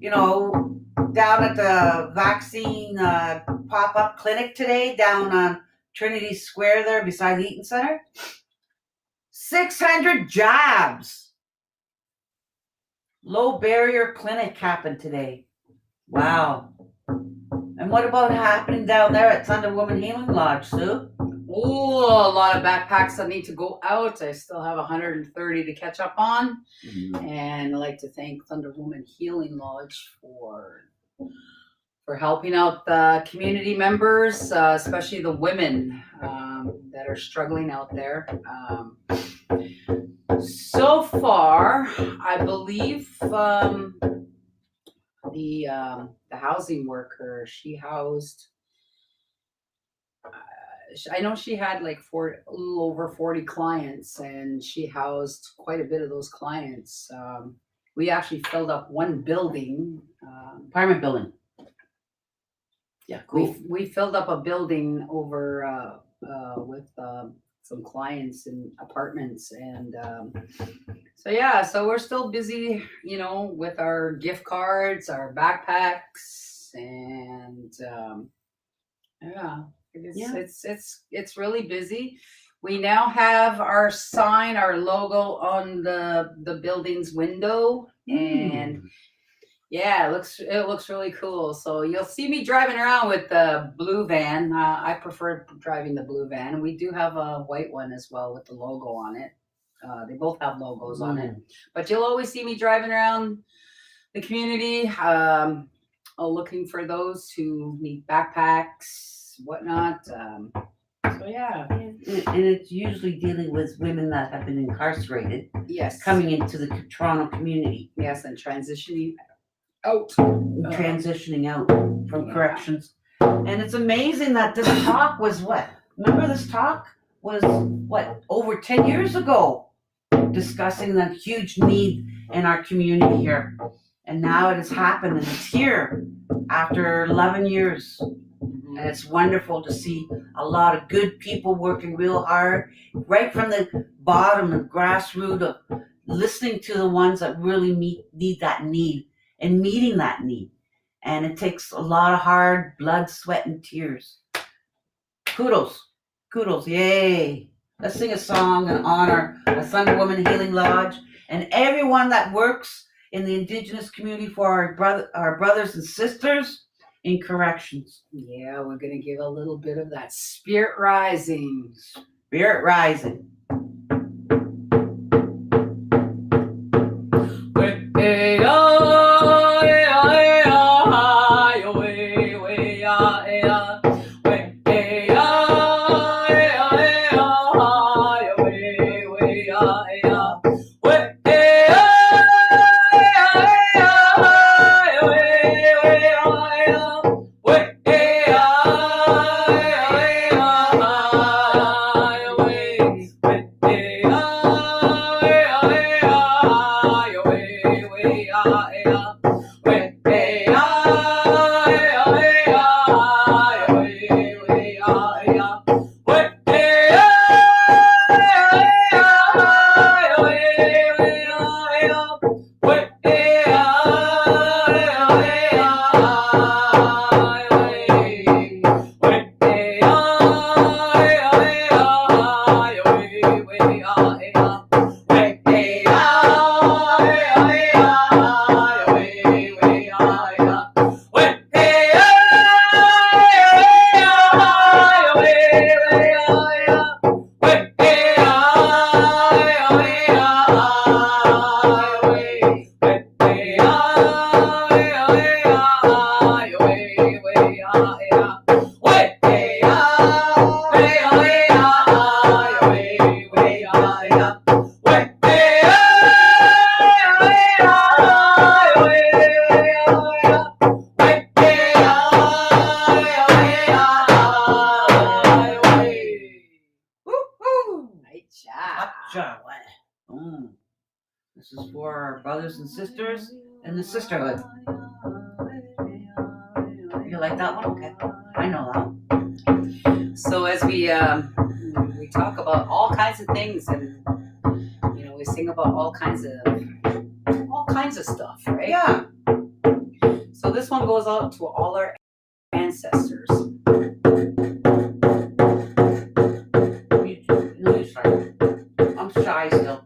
down at the vaccine pop-up clinic today, down on Trinity Square there beside the Eaton Center, 600 jabs. Low barrier clinic happened today. Wow. And what about happening down there at Thunder Woman Healing Lodge, Sue? Oh, a lot of backpacks that need to go out. I still have 130 to catch up on. And I'd like to thank Thunder Woman Healing Lodge for helping out the community members, especially the women that are struggling out there. So far, I believe the housing worker, she housed. I know she had like a little over 40 clients, and she housed quite a bit of those clients. We actually filled up one building. Apartment building. Yeah, cool. We filled up a building over with some clients in apartments, and so we're still busy, with our gift cards, our backpacks, and it's really busy. We now have our sign, our logo on the building's window, and yeah, it looks really cool. So you'll see me driving around with the blue van. I prefer driving the blue van. We do have a white one as well with the logo on it. They both have logos on it, but you'll always see me driving around the community, looking for those who need backpacks, whatnot. So yeah. And it's usually dealing with women that have been incarcerated. Yes. Coming into the Toronto community. Yes, and transitioning out. Transitioning out from corrections. And it's amazing that this talk was what? Remember this talk was what? Over 10 years ago. Discussing that huge need in our community here. And now it has happened, and it's here after 11 years. And it's wonderful to see a lot of good people working real hard, right from the bottom and grassroots, of listening to the ones that really need that need and meeting that need. And it takes a lot of hard blood, sweat, and tears. Kudos, yay. Let's sing a song in honor of Thunder Woman Healing Lodge and everyone that works in the Indigenous community for our brothers and sisters in corrections. Yeah, we're going to give a little bit of that spirit rising. Spirit rising. This is for our brothers and sisters in the sisterhood. You like that one? Okay. I know that one. So as we talk about all kinds of things, and we sing about all kinds of stuff, right? Yeah. So this one goes out to all our ancestors. You start. I'm shy still.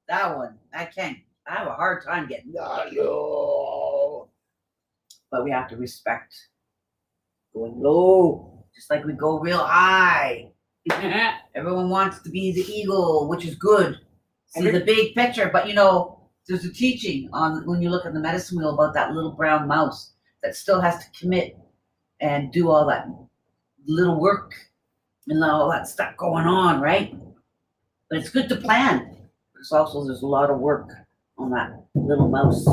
That one, I have a hard time getting low. But we have to respect going low, just like we go real high. Everyone wants to be the eagle, which is good. See the big picture, but there's a teaching on when you look at the medicine wheel about that little brown mouse that still has to commit and do all that little work and all that stuff going on, right? But it's good to plan. But there's a lot of work on that little mouse.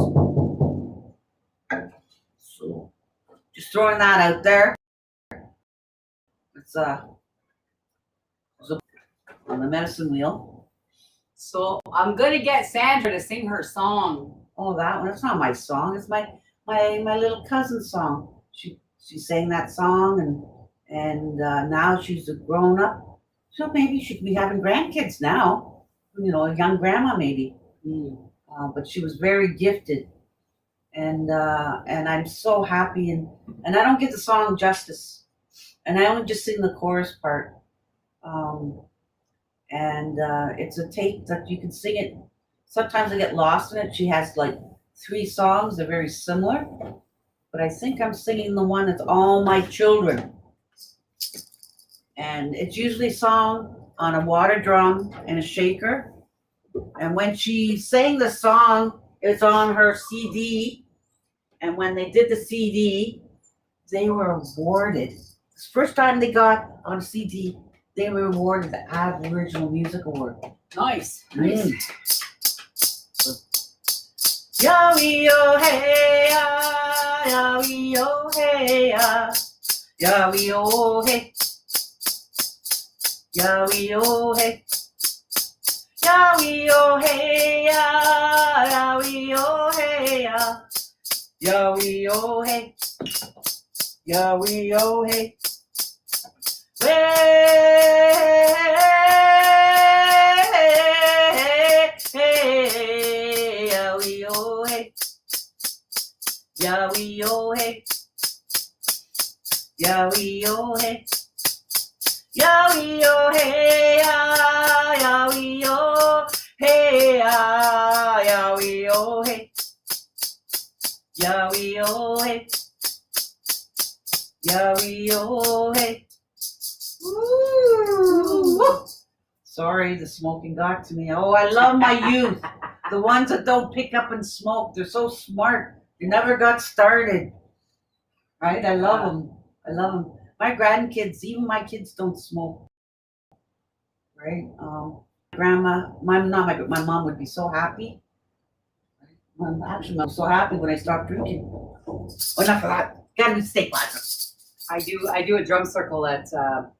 So just throwing that out there. It's on the medicine wheel. So I'm gonna get Sandra to sing her song. Oh, that one. It's not my song. It's my little cousin's song. She sang that song and now she's a grown up. So maybe she could be having grandkids now. A young grandma maybe. But she was very gifted, and I'm so happy, and I don't get the song justice, and I only just sing the chorus part. It's a tape that you can sing it. Sometimes I get lost in it. She has like 3 songs. They're very similar, but I think I'm singing the one that's All My Children. And it's usually sung on a water drum and a shaker. And when she sang the song, it's on her CD. And when they did the CD, they were awarded. It's the first time they got on a CD, they were awarded the Aboriginal Music Award. Nice. Yowie-oh, hey-ya, yowie-oh, hey-ya, yowie-oh, hey. Yowie-oh, hey. Yowie-oh, hey-ya, yowie-oh, hey-ya, yowie-oh, hey. Yowie-oh, hey. Yowie-oh, hey. Yowie-oh, hey. Yowie-oh, hey. Yowie-oh, hey-ya, yowie-oh, hey-ya, yowie-oh, hey. Yowie-oh, hey. Yowie-oh, hey. Ooh. Sorry, the smoking got to me. Oh, I love my youth. The ones that don't pick up and smoke. They're so smart. They never got started. Right? I love them. I love them. My grandkids, even my kids don't smoke. Right? Grandma, my mom would be so happy. Actually, I'm so happy when I stopped drinking. Oh, enough of that. Gotta be steak lager. I do a drum circle at the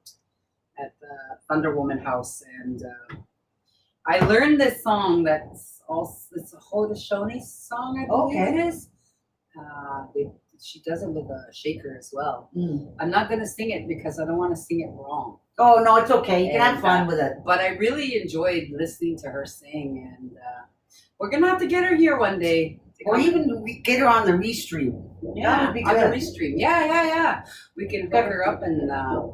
Thunder Woman House, and I learned this song it's a Haudenosaunee song, I believe it is. She does it with a shaker as well. I'm not gonna sing it because I don't want to sing it wrong. Oh no, it's okay. You can have fun with it. But I really enjoyed listening to her sing, and we're gonna have to get her here one day. Or even we get her on the restream. Yeah, that would be on good. the restream. Yeah. We can hook her up and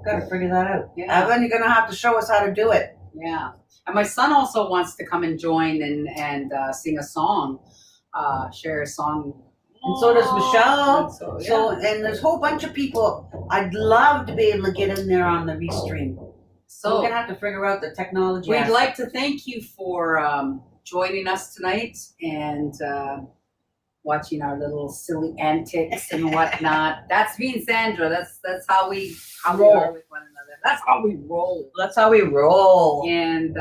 gotta figure that out. Yeah. Then you're gonna have to show us how to do it. Yeah. And my son also wants to come and join and sing a song, share a song. And so does Michelle. And and there's a whole bunch of people. I'd love to be able to get in there on the restream. So we're gonna have to figure out the technology. We'd like to thank you for joining us tonight and watching our little silly antics and whatnot. That's me and Sandra. That's how we are with one another. That's how we roll. That's how we roll. And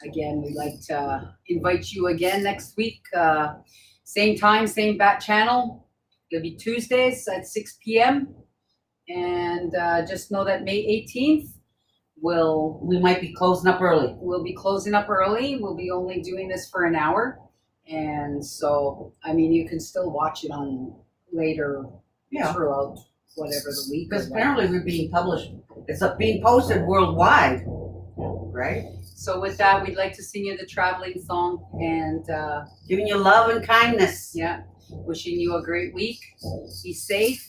again, we'd like to invite you again next week. Same time, same bat channel. It'll be Tuesdays at 6 p.m. And just know that May 18th, we might be closing up early. We'll be closing up early. We'll be only doing this for an hour. And so, I mean, you can still watch it on later throughout whatever the week. Because apparently we're being published. It's being posted worldwide, right? So with that, we'd like to sing you the traveling song and giving you love and kindness. Yeah. Wishing you a great week. Be safe.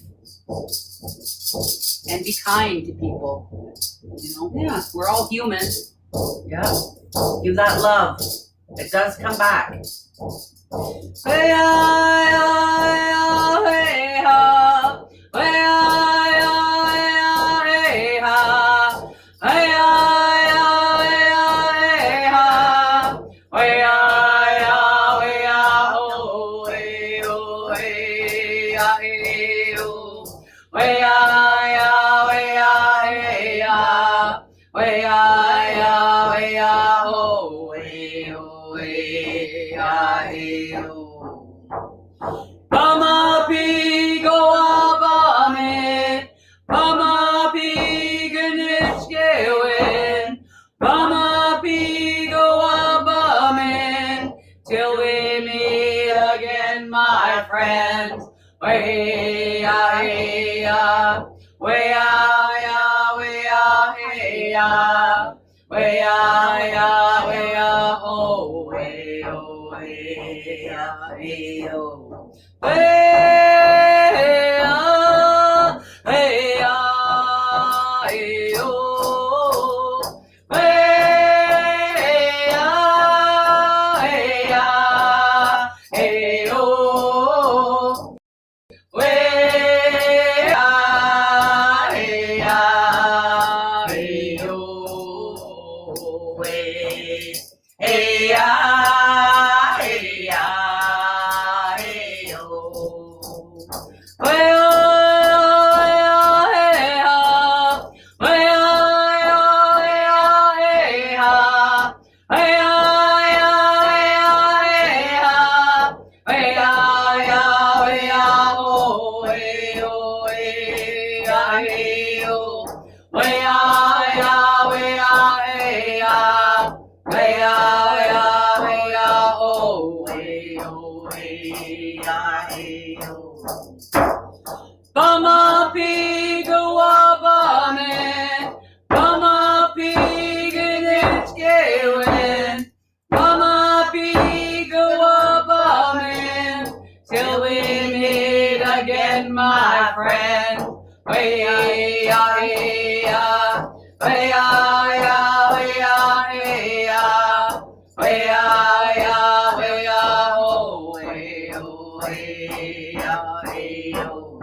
And be kind to people. Yeah, we're all human. Yeah. Give that love. It does come back. Hey, ah, hey, ha. Hey, ah, hey, ha. Hey, ah, hey, ha. Hey, ah, oh, hey, oh, hey, ah, hey, oh. Hey, ah, hey, ah. Hey, ah, oh, hey, oh, hey, ah, hey, oh. Mama pig, oh, abame. Mama pig, and it's going. Mama pig, oh, abame. Till we meet again, my friends. Way, ah, hey, ah. Way, ah, way, ah, hey, ah. Way, ah, oh, way, oh, hey, ah, hey, oh. Hey, ah, hey, ah, hey, oh. Hey, ah, hey, ah, hey, oh. Hey, ah, hey, ah, hey, oh. Hey, ah, hey, ah, hey, oh. Hey, ah, hey, ah, hey, ah. Hey, ah, hey, ah, hey, ah. Oh, hey, oh, hey, ah, hey, oh. Hey, ah, hey, ah, hey, ah. Hey, oh, hey, oh, hey, hey, oh. Bama pig, wabame. Bama pig, and it's going. Bama pig, wabame. Till we meet again, my friend. Way, ah, hey, ah. Way, ah, way, ah, hey, ah. Way, ah, way, ah, oh, way, oh, hey, ah, hey, oh.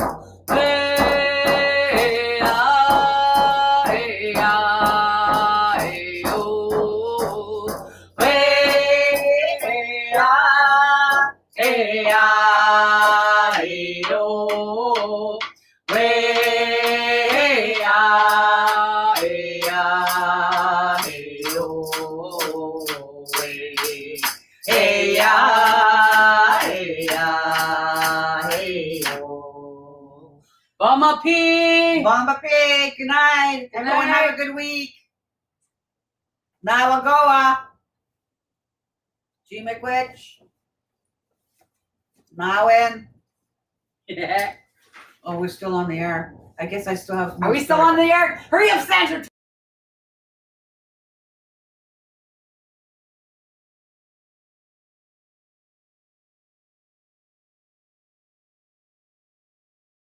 Hey, ah, hey, ah, hey, oh. Hey, ah, hey, ah, hey, oh. Hey, ah, hey, ah, hey, oh. Hey, ah, hey, ah, hey, oh. Bama Pig! Bomba Pig, good night. Good Everyone night. have a good week. Nawagoa. G McWitch. Nawin. Yeah. Oh, we're still on the air. I guess I still have. Are we still on the air? Hurry up, Sandra!